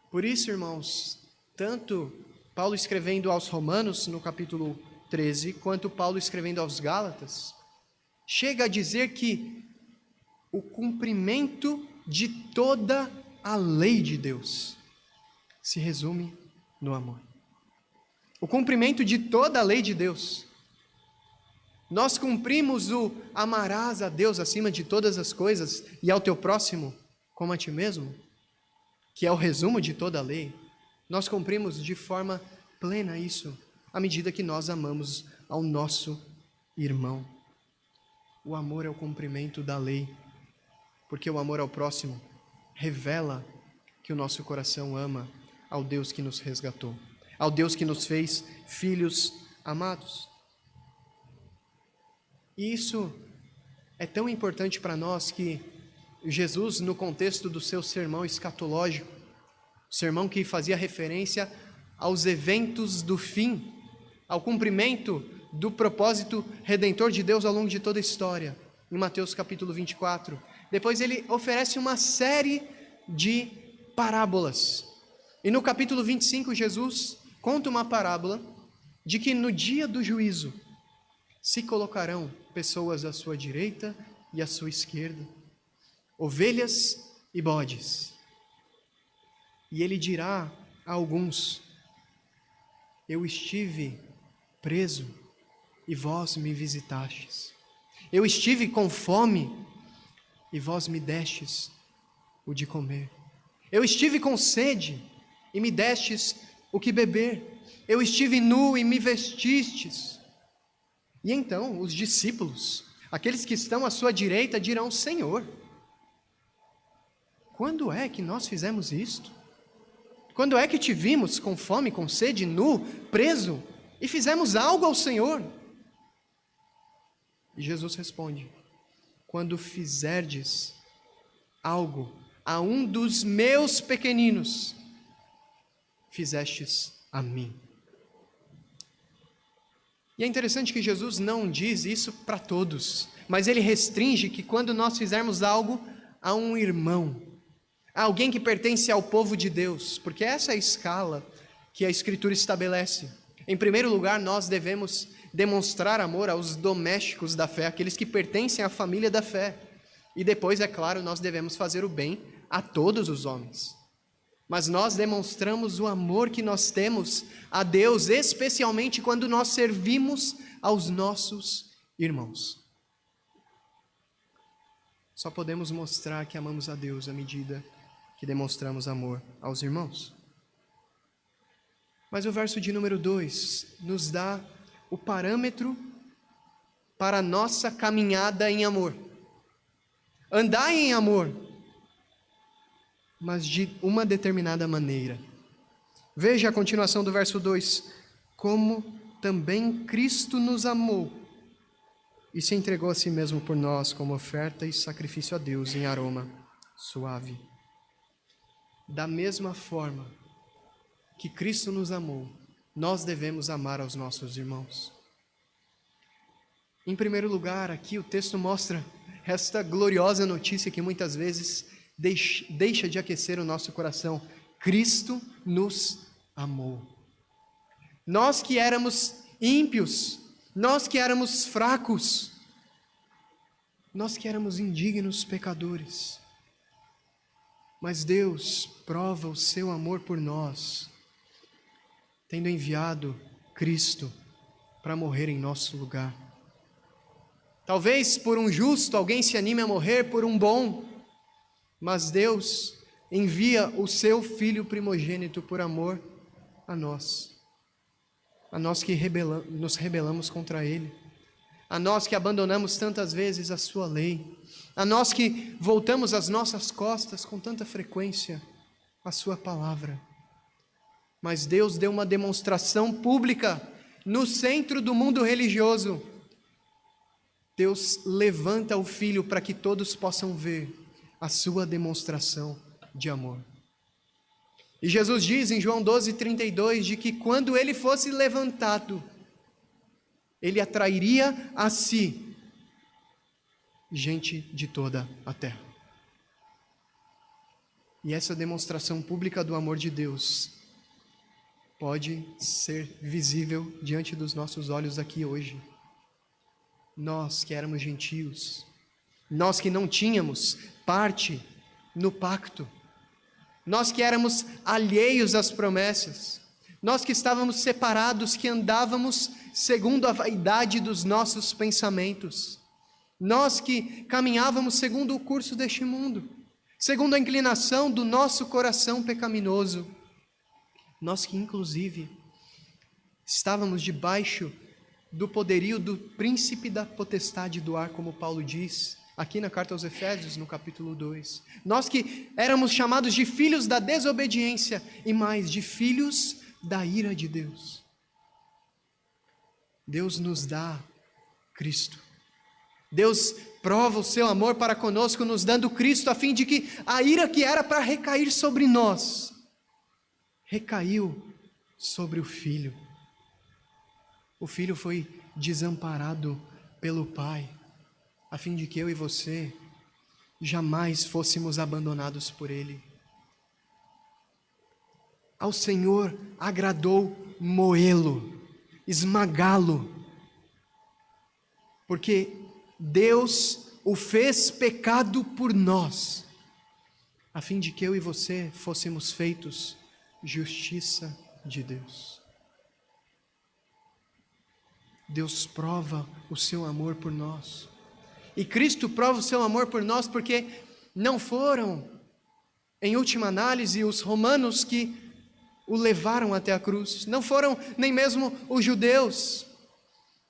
Por isso, irmãos, tanto Paulo escrevendo aos Romanos, no capítulo 13, quanto Paulo escrevendo aos Gálatas, chega a dizer que o cumprimento de toda a lei de Deus se resume no amor. O cumprimento de toda a lei de Deus. Nós cumprimos o amarás a Deus acima de todas as coisas e ao teu próximo como a ti mesmo, que é o resumo de toda a lei. Nós cumprimos de forma plena isso, à medida que nós amamos ao nosso irmão. O amor é o cumprimento da lei, porque o amor ao próximo revela que o nosso coração ama ao Deus que nos resgatou, ao Deus que nos fez filhos amados. E isso é tão importante para nós que Jesus, no contexto do seu sermão escatológico, sermão que fazia referência aos eventos do fim, ao cumprimento do propósito redentor de Deus ao longo de toda a história, em Mateus capítulo 24. Depois ele oferece uma série de parábolas. E no capítulo 25, Jesus conta uma parábola de que no dia do juízo se colocarão pessoas à sua direita e à sua esquerda, ovelhas e bodes. E ele dirá a alguns: eu estive preso e vós me visitastes. Eu estive com fome e vós me destes o de comer. Eu estive com sede e me destes o que beber. Eu estive nu e me vestistes. E então os discípulos, aqueles que estão à sua direita, dirão: Senhor, quando é que nós fizemos isto? Quando é que te vimos com fome, com sede, nu, preso, e fizemos algo ao Senhor? E Jesus responde: quando fizerdes algo a um dos meus pequeninos, fizestes a mim. E é interessante que Jesus não diz isso para todos, mas ele restringe que quando nós fizermos algo a um irmão, a alguém que pertence ao povo de Deus, porque essa é a escala que a Escritura estabelece. Em primeiro lugar, nós devemos demonstrar amor aos domésticos da fé, aqueles que pertencem à família da fé. E depois, é claro, nós devemos fazer o bem a todos os homens. Mas nós demonstramos o amor que nós temos a Deus, especialmente quando nós servimos aos nossos irmãos. Só podemos mostrar que amamos a Deus à medida que demonstramos amor aos irmãos. Mas o verso de número 2 nos dá o parâmetro para a nossa caminhada em amor. Andai em amor, mas de uma determinada maneira. Veja a continuação do verso 2: como também Cristo nos amou e se entregou a si mesmo por nós como oferta e sacrifício a Deus em aroma suave. Da mesma forma que Cristo nos amou, nós devemos amar aos nossos irmãos. Em primeiro lugar, aqui o texto mostra esta gloriosa notícia que muitas vezes deixa de aquecer o nosso coração. Cristo nos amou. Nós que éramos ímpios, nós que éramos fracos, nós que éramos indignos pecadores, mas Deus prova o seu amor por nós, tendo enviado Cristo para morrer em nosso lugar. Talvez por um justo alguém se anime a morrer por um bom, mas Deus envia o seu Filho primogênito por amor a nós que nos rebelamos contra Ele, a nós que abandonamos tantas vezes a sua lei, a nós que voltamos as nossas costas com tanta frequência à sua palavra. Mas Deus deu uma demonstração pública no centro do mundo religioso. Deus levanta o Filho para que todos possam ver a sua demonstração de amor. E Jesus diz em João 12:32 de que quando ele fosse levantado, ele atrairia a si gente de toda a terra. E essa demonstração pública do amor de Deus pode ser visível diante dos nossos olhos aqui hoje. Nós que éramos gentios, nós que não tínhamos parte no pacto, nós que éramos alheios às promessas, nós que estávamos separados, que andávamos segundo a vaidade dos nossos pensamentos, nós que caminhávamos segundo o curso deste mundo, segundo a inclinação do nosso coração pecaminoso, nós que inclusive estávamos debaixo do poderio do príncipe da potestade do ar, como Paulo diz aqui na carta aos Efésios, no capítulo 2. Nós que éramos chamados de filhos da desobediência e mais, de filhos da ira de Deus. Deus nos dá Cristo. Deus prova o seu amor para conosco, nos dando Cristo, a fim de que a ira que era para recair sobre nós, recaiu sobre o Filho. O Filho foi desamparado pelo Pai, a fim de que eu e você jamais fôssemos abandonados por Ele. Ao Senhor agradou moê-lo, esmagá-lo, porque Deus o fez pecado por nós, a fim de que eu e você fôssemos feitos justiça de Deus. Deus prova o seu amor por nós. E Cristo prova o seu amor por nós porque não foram, em última análise, os romanos que o levaram até a cruz. Não foram nem mesmo os judeus,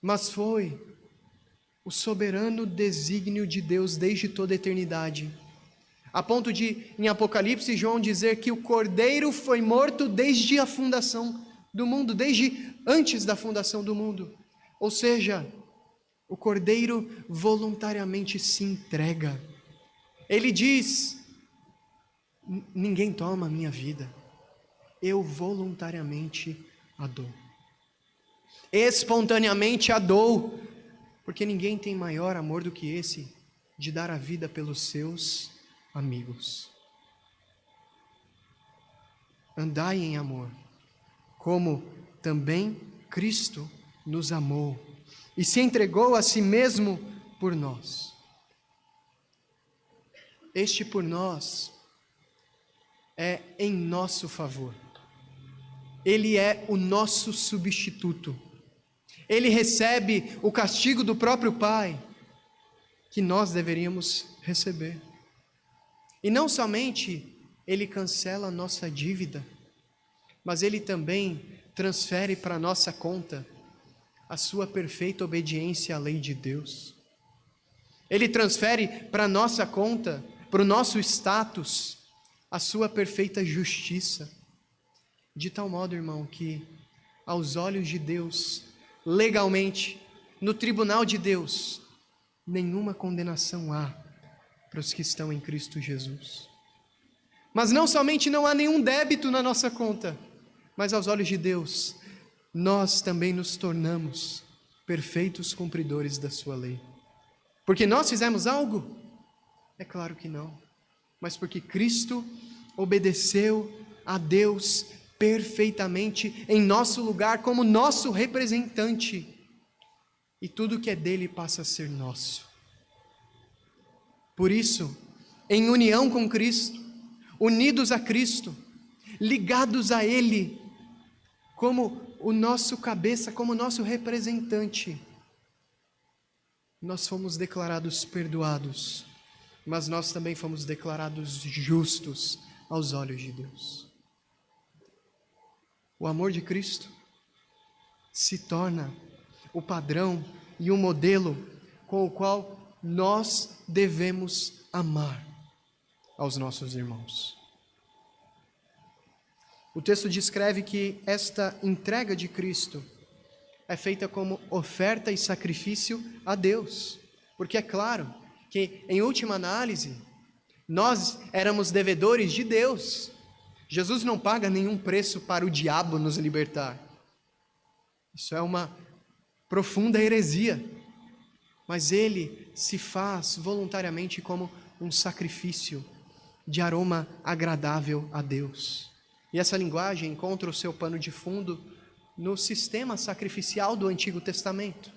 mas foi o soberano desígnio de Deus desde toda a eternidade. A ponto de, em Apocalipse, João dizer que o Cordeiro foi morto desde a fundação do mundo, desde antes da fundação do mundo. Ou seja, o Cordeiro voluntariamente se entrega. Ele diz: ninguém toma a minha vida, eu voluntariamente a dou. Espontaneamente a dou, porque ninguém tem maior amor do que esse, de dar a vida pelos seus amigos. Andai em amor, como também Cristo nos amou e se entregou a si mesmo por nós. Este por nós é em nosso favor. Ele é o nosso substituto. Ele recebe o castigo do próprio Pai que nós deveríamos receber. E não somente Ele cancela a nossa dívida, mas Ele também transfere para a nossa conta a sua perfeita obediência à lei de Deus. Ele transfere para a nossa conta, para o nosso status, a sua perfeita justiça. De tal modo, irmão, que aos olhos de Deus, legalmente, no tribunal de Deus, nenhuma condenação há para os que estão em Cristo Jesus. Mas não somente não há nenhum débito na nossa conta, mas aos olhos de Deus, nós também nos tornamos perfeitos cumpridores da sua lei. Porque nós fizemos algo? É claro que não. Mas porque Cristo obedeceu a Deus perfeitamente em nosso lugar como nosso representante. E tudo que é dele passa a ser nosso. Por isso, em união com Cristo, unidos a Cristo, ligados a Ele, como o nosso cabeça, como nosso representante, nós fomos declarados perdoados, mas nós também fomos declarados justos aos olhos de Deus. O amor de Cristo se torna o padrão e o modelo com o qual nós devemos amar aos nossos irmãos. O texto descreve que esta entrega de Cristo é feita como oferta e sacrifício a Deus, porque é claro que, em última análise, nós éramos devedores de Deus. Jesus não paga nenhum preço para o diabo nos libertar. Isso é uma profunda heresia. Mas ele se faz voluntariamente como um sacrifício de aroma agradável a Deus. E essa linguagem encontra o seu pano de fundo no sistema sacrificial do Antigo Testamento,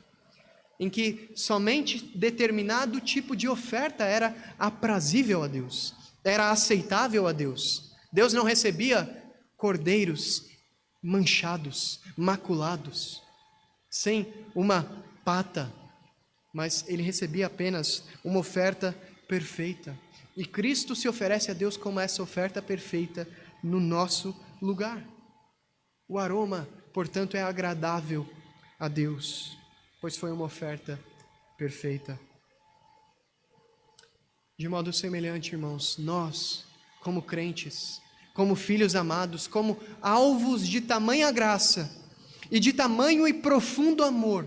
em que somente determinado tipo de oferta era aprazível a Deus, era aceitável a Deus. Deus não recebia cordeiros manchados, maculados, sem uma pata, mas ele recebia apenas uma oferta perfeita. E Cristo se oferece a Deus como essa oferta perfeita no nosso lugar. O aroma, portanto, é agradável a Deus, pois foi uma oferta perfeita. De modo semelhante, irmãos, nós, como crentes, como filhos amados, como alvos de tamanha graça e de tamanho e profundo amor,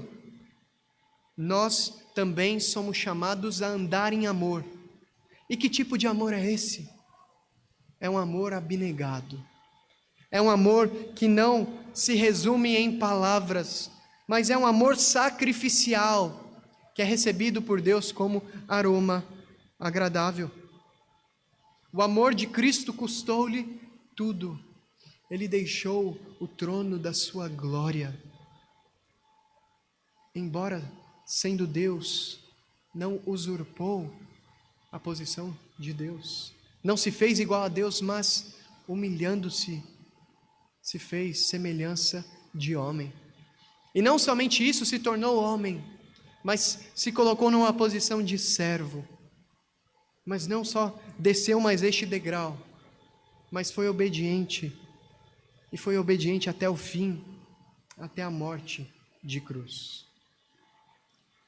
nós também somos chamados a andar em amor. E que tipo de amor é esse? É um amor abnegado. É um amor que não se resume em palavras, mas é um amor sacrificial, que é recebido por Deus como aroma agradável. O amor de Cristo custou-lhe tudo. Ele deixou o trono da sua glória. Embora sendo Deus, não usurpou a posição de Deus. Não se fez igual a Deus, mas humilhando-se, se fez semelhança de homem. E não somente isso, se tornou homem, mas se colocou numa posição de servo. Mas não só desceu mais este degrau, mas foi obediente. E foi obediente até o fim, até a morte de cruz.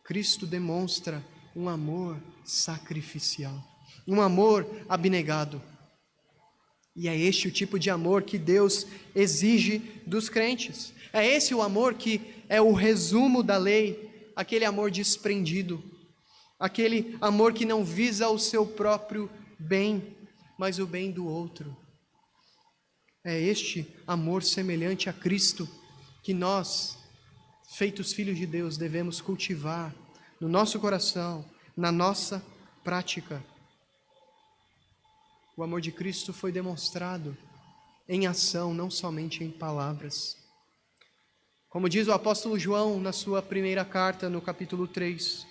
Cristo demonstra um amor sacrificial, um amor abnegado. E é este o tipo de amor que Deus exige dos crentes. É esse o amor que é o resumo da lei, aquele amor desprendido, aquele amor que não visa o seu próprio bem, mas o bem do outro. É este amor semelhante a Cristo que nós, feitos filhos de Deus, devemos cultivar no nosso coração, na nossa prática. O amor de Cristo foi demonstrado em ação, não somente em palavras. Como diz o apóstolo João na sua primeira carta, no capítulo 3,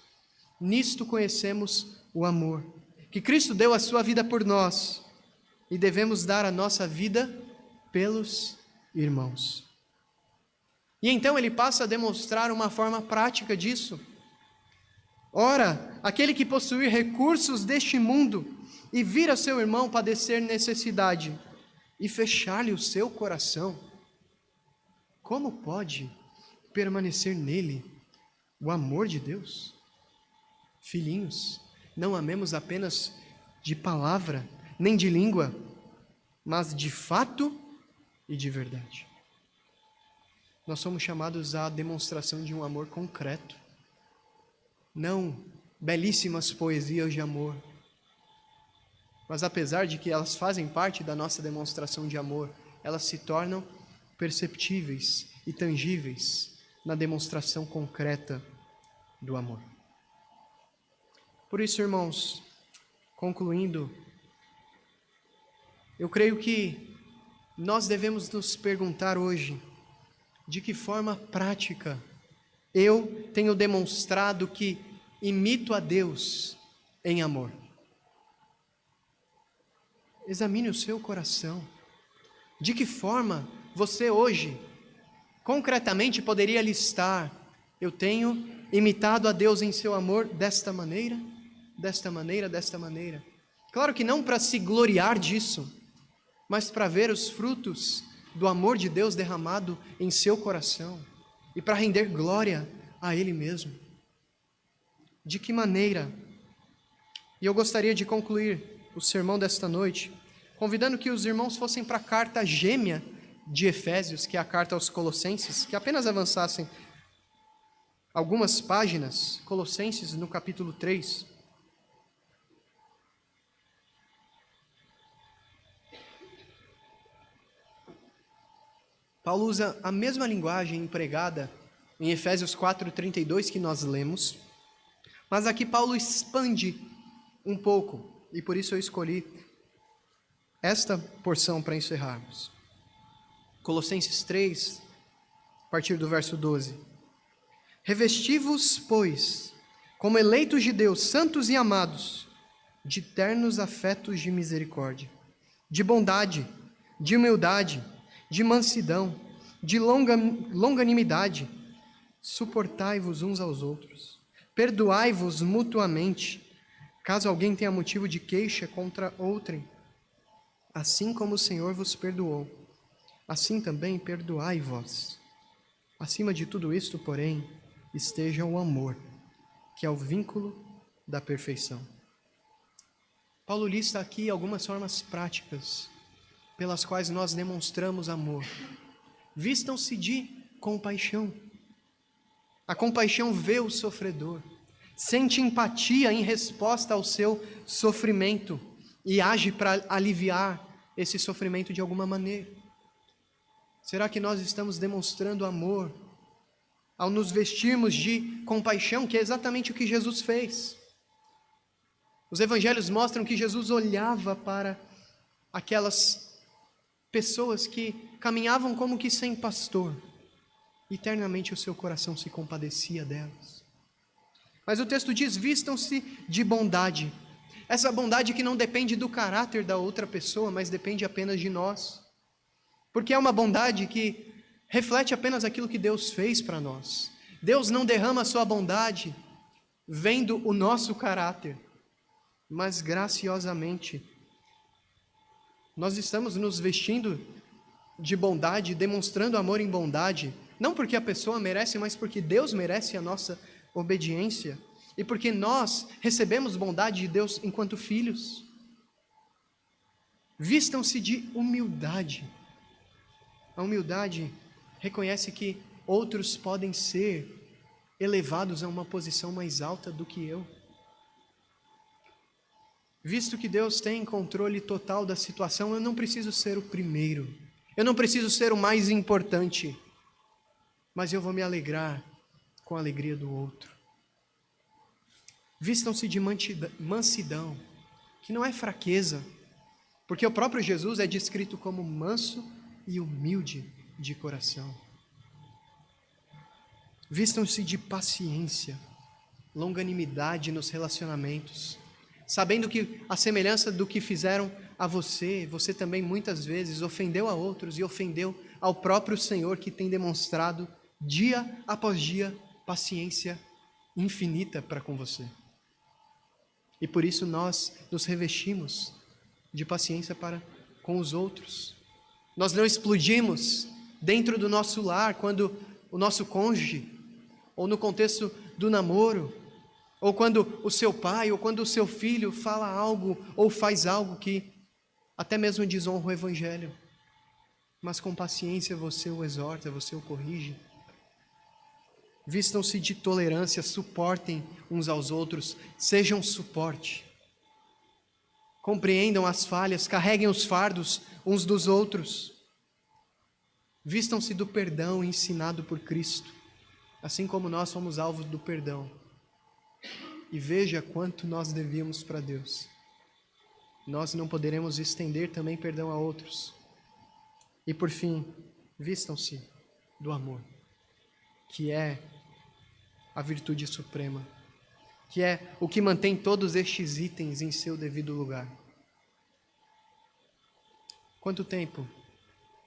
nisto conhecemos o amor, que Cristo deu a sua vida por nós, e devemos dar a nossa vida pelos irmãos. E então ele passa a demonstrar uma forma prática disso. Ora, aquele que possuir recursos deste mundo e vir a seu irmão padecer necessidade e fechar-lhe o seu coração, como pode permanecer nele o amor de Deus? Filhinhos, não amemos apenas de palavra, nem de língua, mas de fato e de verdade. Nós somos chamados à demonstração de um amor concreto, não belíssimas poesias de amor, mas apesar de que elas fazem parte da nossa demonstração de amor, elas se tornam perceptíveis e tangíveis na demonstração concreta do amor. Por isso, irmãos, concluindo, eu creio que nós devemos nos perguntar hoje, de que forma prática eu tenho demonstrado que imito a Deus em amor. Examine o seu coração. De que forma você hoje, concretamente, poderia listar: eu tenho imitado a Deus em seu amor desta maneira, desta maneira, desta maneira. Claro que não para se gloriar disso, mas para ver os frutos do amor de Deus derramado em seu coração e para render glória a Ele mesmo. De que maneira? E eu gostaria de concluir o sermão desta noite convidando que os irmãos fossem para a carta gêmea de Efésios, que é a carta aos Colossenses, que apenas avançassem algumas páginas, Colossenses no capítulo 3. Paulo usa a mesma linguagem empregada em Efésios 4:32 que nós lemos, mas aqui Paulo expande um pouco, e por isso eu escolhi esta porção para encerrarmos. Colossenses 3, a partir do verso 12. Revesti-vos, pois, como eleitos de Deus, santos e amados, de ternos afetos de misericórdia, de bondade, de humildade, de mansidão, de longanimidade, suportai-vos uns aos outros, perdoai-vos mutuamente, caso alguém tenha motivo de queixa contra outrem, assim como o Senhor vos perdoou, assim também perdoai vós. Acima de tudo isto, porém, esteja o amor, que é o vínculo da perfeição. Paulo lista aqui algumas formas práticas pelas quais nós demonstramos amor. Vistam-se de compaixão. A compaixão vê o sofredor, sente empatia em resposta ao seu sofrimento e age para aliviar esse sofrimento de alguma maneira. Será que nós estamos demonstrando amor ao nos vestirmos de compaixão, que é exatamente o que Jesus fez? Os evangelhos mostram que Jesus olhava para aquelas pessoas que caminhavam como que sem pastor. Eternamente o seu coração se compadecia delas. Mas o texto diz, vistam-se de bondade. Essa bondade que não depende do caráter da outra pessoa, mas depende apenas de nós. Porque é uma bondade que reflete apenas aquilo que Deus fez para nós. Deus não derrama a sua bondade vendo o nosso caráter, mas graciosamente nós estamos nos vestindo de bondade, demonstrando amor em bondade, não porque a pessoa merece, mas porque Deus merece a nossa obediência e porque nós recebemos bondade de Deus enquanto filhos. Vistam-se de humildade. A humildade reconhece que outros podem ser elevados a uma posição mais alta do que eu. Visto que Deus tem controle total da situação, eu não preciso ser o primeiro, eu não preciso ser o mais importante, mas eu vou me alegrar com a alegria do outro. Vistam-se de mansidão, que não é fraqueza, porque o próprio Jesus é descrito como manso e humilde de coração. Vistam-se de paciência, longanimidade nos relacionamentos, sabendo que a semelhança do que fizeram a você, você também muitas vezes ofendeu a outros e ofendeu ao próprio Senhor, que tem demonstrado dia após dia paciência infinita para com você. E por isso nós nos revestimos de paciência para com os outros. Nós não explodimos dentro do nosso lar quando o nosso cônjuge, ou no contexto do namoro, ou quando o seu pai, ou quando o seu filho fala algo, ou faz algo que até mesmo desonra o Evangelho. Mas com paciência você o exorta, você o corrige. Vistam-se de tolerância, suportem uns aos outros, sejam suporte. Compreendam as falhas, carreguem os fardos uns dos outros. Vistam-se do perdão ensinado por Cristo, assim como nós somos alvos do perdão. E veja quanto nós devíamos para Deus. Nós não poderemos estender também perdão a outros. E por fim, vistam-se do amor, que é a virtude suprema, que é o que mantém todos estes itens em seu devido lugar. Quanto tempo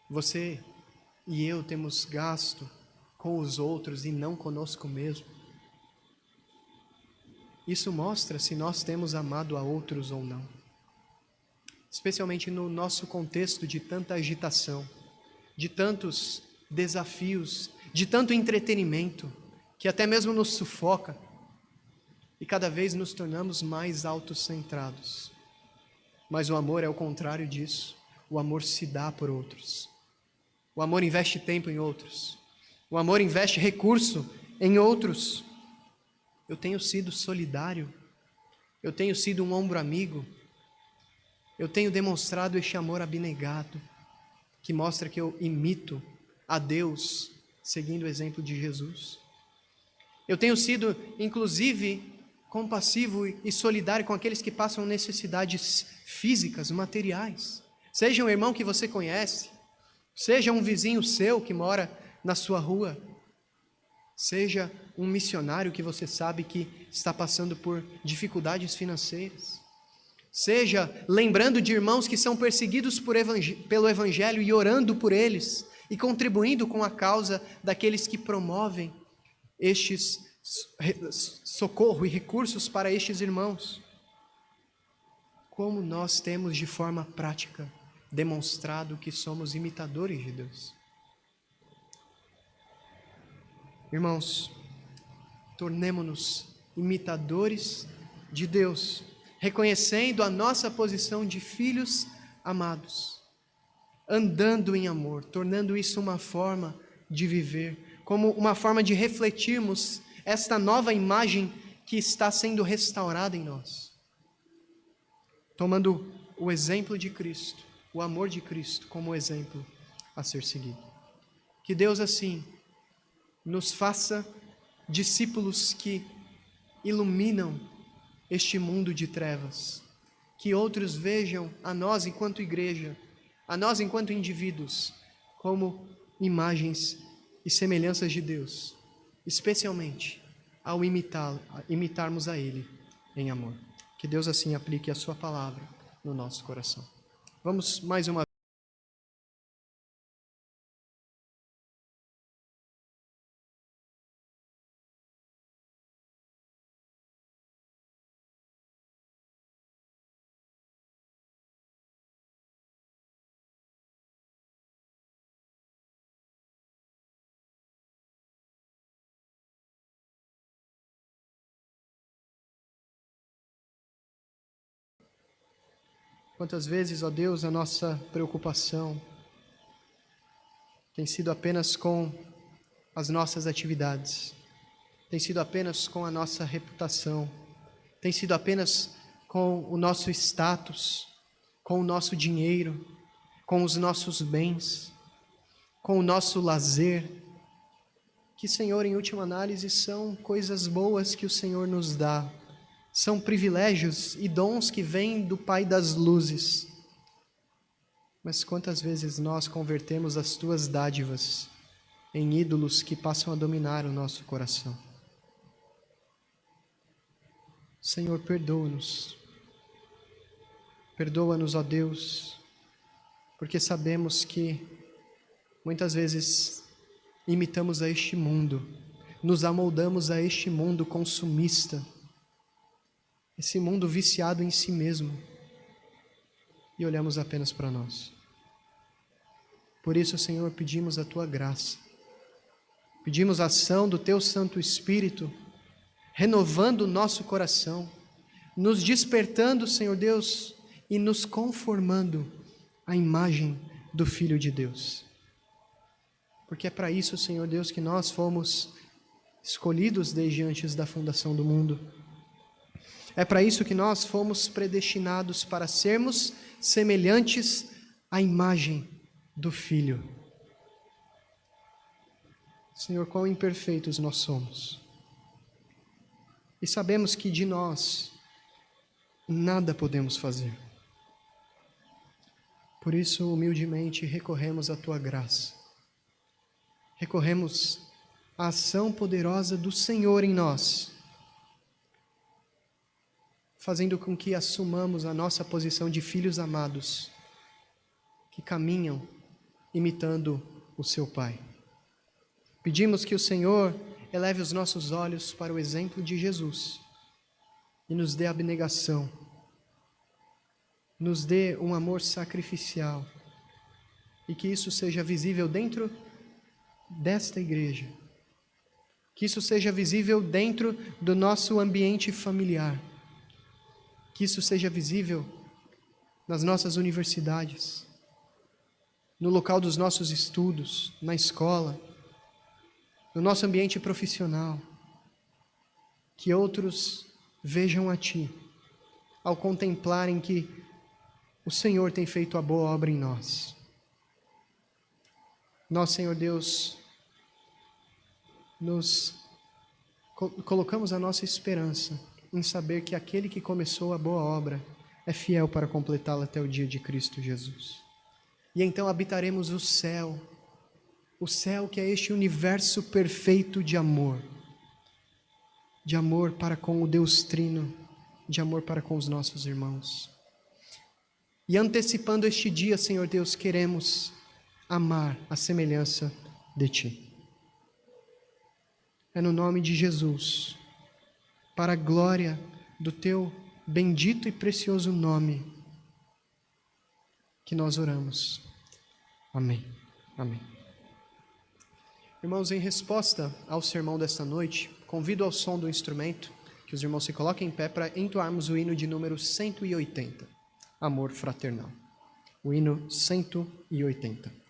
você e eu temos gasto com os outros e não conosco mesmo? Isso mostra se nós temos amado a outros ou não. especialmente no nosso contexto de tanta agitação, de tantos desafios, de tanto entretenimento, que até mesmo nos sufoca, e cada vez nos tornamos mais autocentrados. Mas o amor é o contrário disso. O amor se dá por outros. O amor investe tempo em outros. O amor investe recurso em outros. Eu tenho sido solidário. Eu tenho sido um ombro amigo. Eu tenho demonstrado este amor abnegado, que mostra que eu imito a Deus, seguindo o exemplo de Jesus. Eu tenho sido, inclusive, compassivo e solidário com aqueles que passam necessidades físicas, materiais. Seja um irmão que você conhece, seja um vizinho seu que mora na sua rua, seja um missionário que você sabe que está passando por dificuldades financeiras, seja lembrando de irmãos que são perseguidos pelo Evangelho e orando por eles e contribuindo com a causa daqueles que promovem estes socorro e recursos para estes irmãos. Como nós temos de forma prática demonstrado que somos imitadores de Deus. Irmãos, tornemo-nos imitadores de Deus, reconhecendo a nossa posição de filhos amados, andando em amor, tornando isso uma forma de viver, como uma forma de refletirmos esta nova imagem que está sendo restaurada em nós. Tomando o exemplo de Cristo, o amor de Cristo como exemplo a ser seguido. Que Deus assim nos faça discípulos que iluminam este mundo de trevas. Que outros vejam a nós enquanto igreja, a nós enquanto indivíduos, como imagens e semelhanças de Deus, especialmente ao imitarmos a Ele em amor. Que Deus assim aplique a sua palavra no nosso coração. Vamos mais uma vez. Quantas vezes, ó Deus, a nossa preocupação tem sido apenas com as nossas atividades, tem sido apenas com a nossa reputação, tem sido apenas com o nosso status, com o nosso dinheiro, com os nossos bens, com o nosso lazer, que, Senhor, em última análise, são coisas boas que o Senhor nos dá. São privilégios e dons que vêm do Pai das luzes. Mas quantas vezes nós convertemos as tuas dádivas em ídolos que passam a dominar o nosso coração? Senhor, perdoa-nos. Perdoa-nos, ó Deus, porque sabemos que muitas vezes imitamos a este mundo, nos amoldamos a este mundo consumista, esse mundo viciado em si mesmo, e olhamos apenas para nós. Por isso, Senhor, pedimos a Tua graça, pedimos a ação do Teu Santo Espírito, renovando o nosso coração, nos despertando, Senhor Deus, e nos conformando à imagem do Filho de Deus. Porque é para isso, Senhor Deus, que nós fomos escolhidos desde antes da fundação do mundo. É para isso que nós fomos predestinados para sermos semelhantes à imagem do Filho. Senhor, quão imperfeitos nós somos. E sabemos que de nós nada podemos fazer. Por isso, humildemente, recorremos à Tua graça. Recorremos à ação poderosa do Senhor em nós, fazendo com que assumamos a nossa posição de filhos amados, que caminham imitando o seu Pai. Pedimos que o Senhor eleve os nossos olhos para o exemplo de Jesus e nos dê abnegação, nos dê um amor sacrificial e que isso seja visível dentro desta igreja, que isso seja visível dentro do nosso ambiente familiar, que isso seja visível nas nossas universidades, no local dos nossos estudos, na escola, no nosso ambiente profissional, que outros vejam a Ti, ao contemplarem que o Senhor tem feito a boa obra em nós. Nós, Senhor Deus, colocamos a nossa esperança em saber que aquele que começou a boa obra é fiel para completá-la até o dia de Cristo Jesus. E então habitaremos o céu que é este universo perfeito de amor para com o Deus Trino, de amor para com os nossos irmãos. E antecipando este dia, Senhor Deus, queremos amar a semelhança de Ti. É no nome de Jesus, para a glória do Teu bendito e precioso nome, que nós oramos. Amém. Amém. Irmãos, em resposta ao sermão desta noite, convido ao som do instrumento que os irmãos se coloquem em pé para entoarmos o hino de número 180, Amor Fraternal. O hino 180.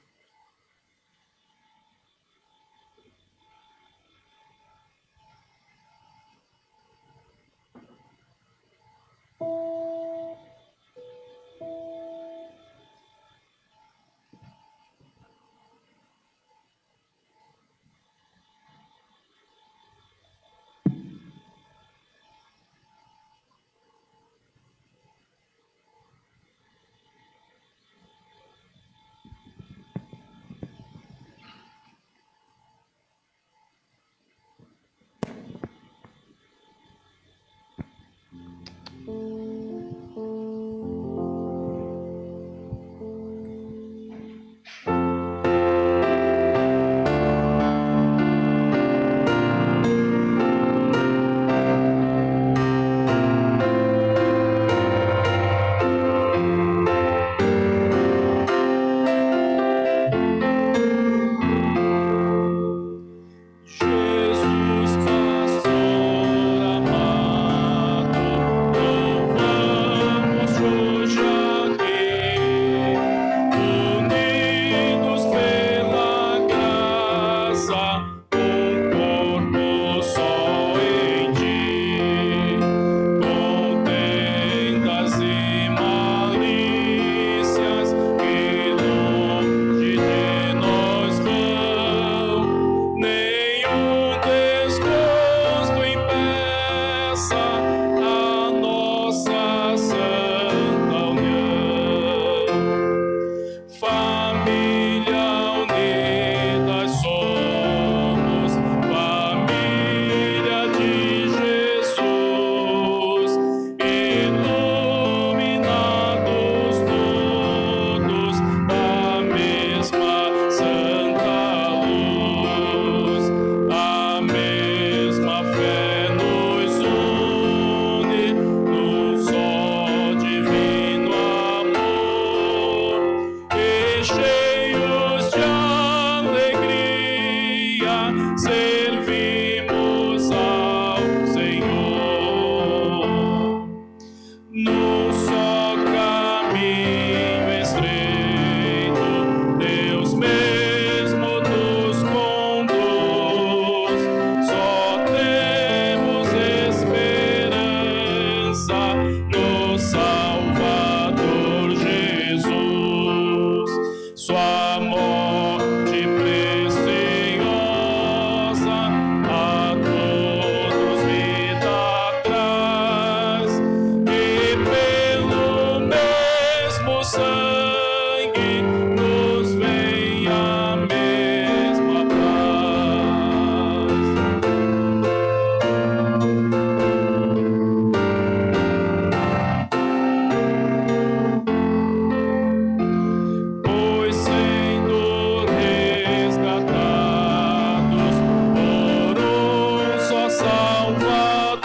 Salvador,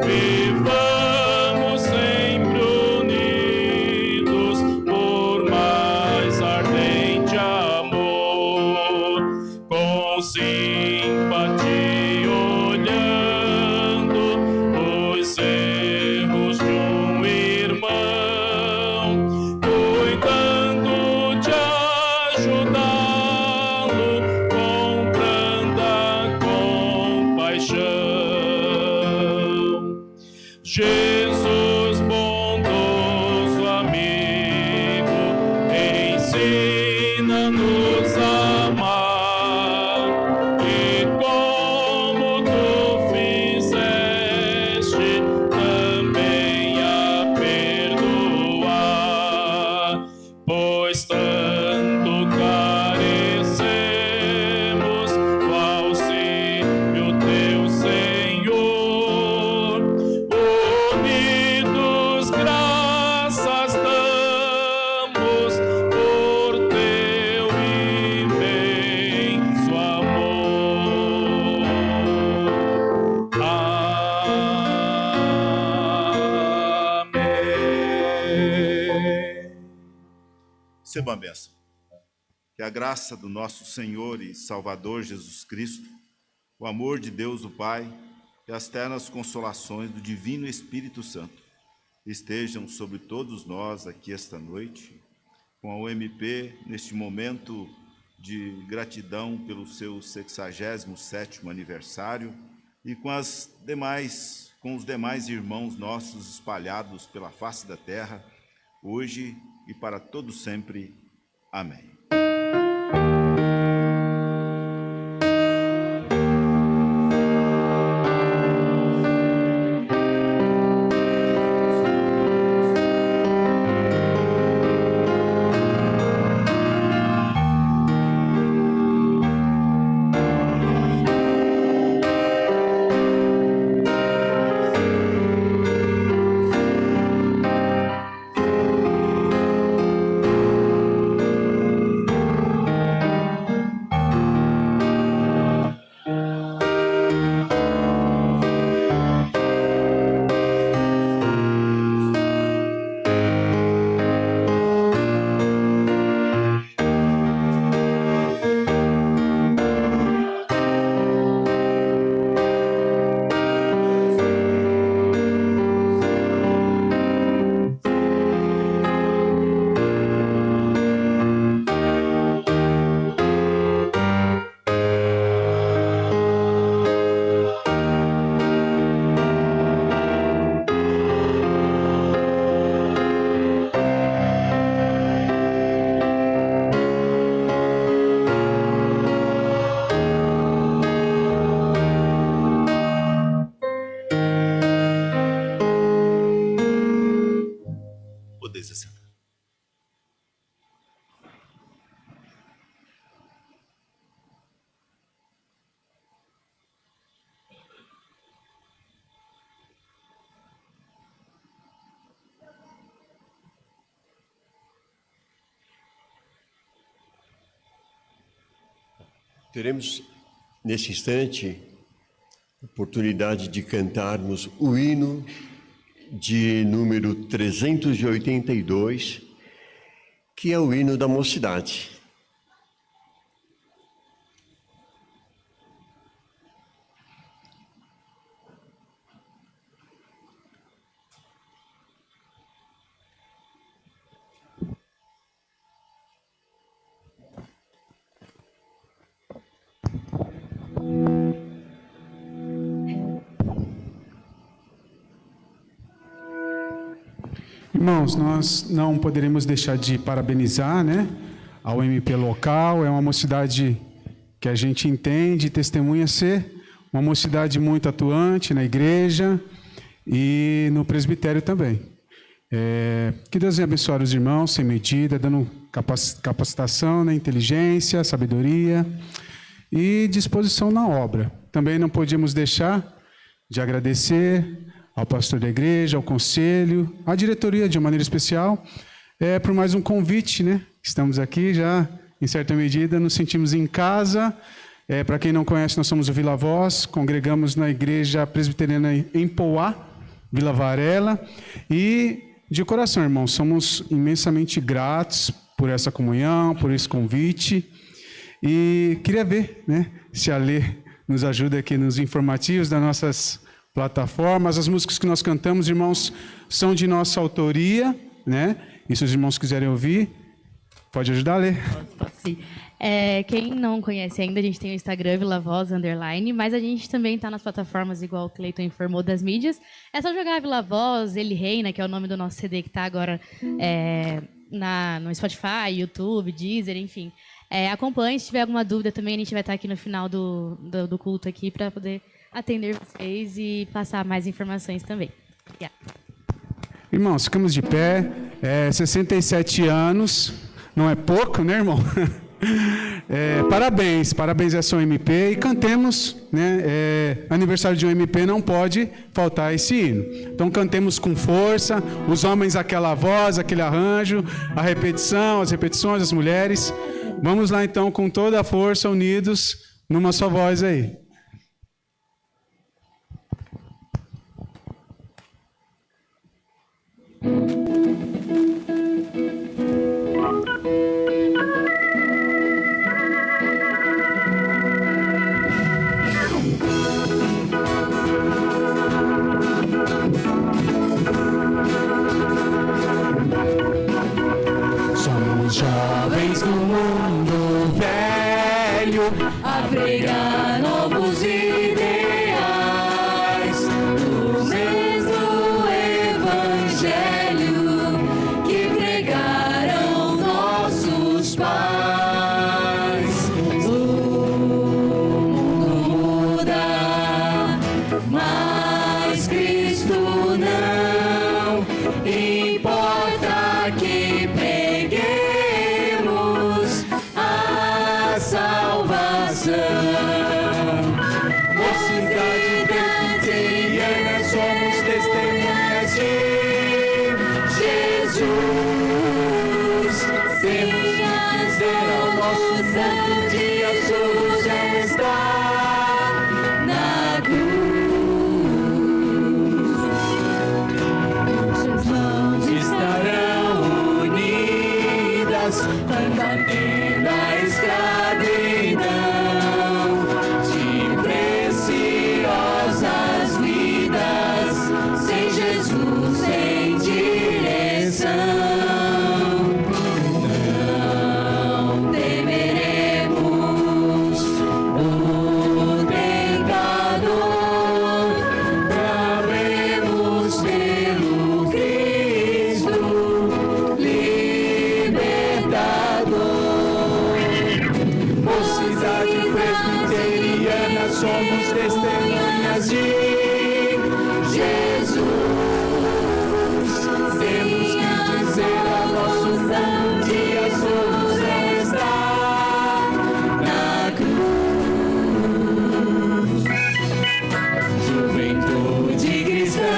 vivamos sempre unidos. Receba a bênção. Que a graça do nosso Senhor e Salvador Jesus Cristo, o amor de Deus o Pai e as ternas consolações do Divino Espírito Santo estejam sobre todos nós aqui esta noite, com a UMP neste momento de gratidão pelo seu 67º aniversário e com os demais irmãos nossos espalhados pela face da terra, hoje e para todo sempre. Amém. Podeis assentar. Teremos, nesse instante, oportunidade de cantarmos o hino de número 382, que é o hino da mocidade. Irmãos, nós não poderemos deixar de parabenizar, né, a UMP local. É uma mocidade que a gente entende e testemunha ser uma mocidade muito atuante na igreja e no presbitério também. Que Deus venha abençoar os irmãos sem medida, dando capacitação, né, inteligência, sabedoria e disposição na obra. Também não podíamos deixar de agradecer ao pastor da igreja, ao conselho, à diretoria de uma maneira especial, por mais um convite, né? Estamos aqui já, em certa medida, nos sentimos em casa. Para quem não conhece, nós somos o Vila Voz, congregamos na igreja presbiteriana em Poá, Vila Varela, e de coração, irmãos, somos imensamente gratos por essa comunhão, por esse convite, e queria ver, né, se a Lê nos ajuda aqui nos informativos das nossas plataformas. As músicas que nós cantamos, irmãos, são de nossa autoria, né? E se os irmãos quiserem ouvir, pode ajudar a ler. Posso sim. Quem não conhece ainda, a gente tem o Instagram, Vilavoz, _, mas a gente também está nas plataformas, igual o Cleiton informou, das mídias. É só jogar Vilavoz, Ele Reina, que é o nome do nosso CD que está agora no Spotify, YouTube, Deezer, enfim. Acompanhe, se tiver alguma dúvida também, a gente vai estar aqui no final do culto aqui para poder atender vocês e passar mais informações também. Obrigada. Irmãos, ficamos de pé. 67 anos, não é pouco, né, irmão? Parabéns a sua MP, e cantemos, né? Aniversário de um MP não pode faltar esse hino. Então cantemos com força, os homens aquela voz, aquele arranjo, a repetição, as repetições, as mulheres. Vamos lá então com toda a força, unidos, numa só voz aí. evangelho que pregaram nossos pais. O mundo muda, mas Cristo não. Importa que preguemos a salvação. Mocidade presbiteriana, somos testemunhas de Jesus. Temos que dizer ao nosso mundo que a solução está na cruz. Suas mãos estarão unidas, combatendo a escravidão de preciosas vidas, sem Jesus, sem direção. Não temeremos o tentador, clamemos pelo Cristo libertador. Mocidade presbiteriana, somos testemunhas de Jesus. Temos que dizer ao nosso mundo que a solução está Na cruz. Juventude cristã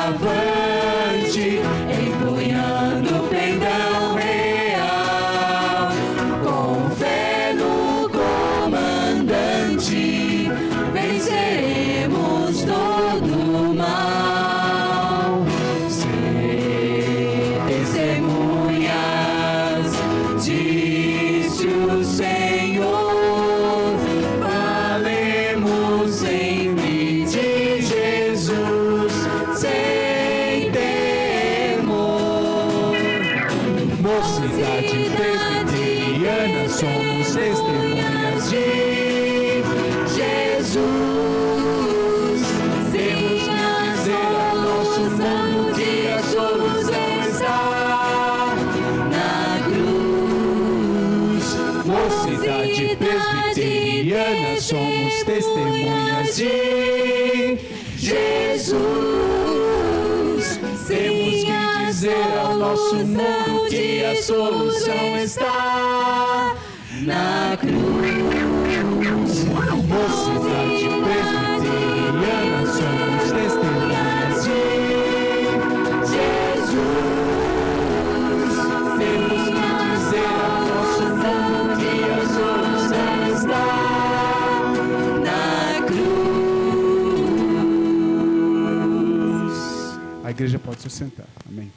avante, empunhando o pendão real, com fé no comandante, venceremos todo o mal. Ser testemunhas, disse o Senhor, falemos sempre de Jesus, sem temor. Mocidade presbiteriana, somos testemunhas de Jesus. Temos que dizer ao nosso mundo que a solução está na cruz. Mocidade presbiteriana, somos testemunhas de Jesus. Temos que dizer ao nosso mundo que a solução está na cruz. Mocidade presbiteriana, somos testemunhas de Jesus. Temos que dizer ao nosso mundo que a solução está Na cruz. A igreja pode se sentar. Amém.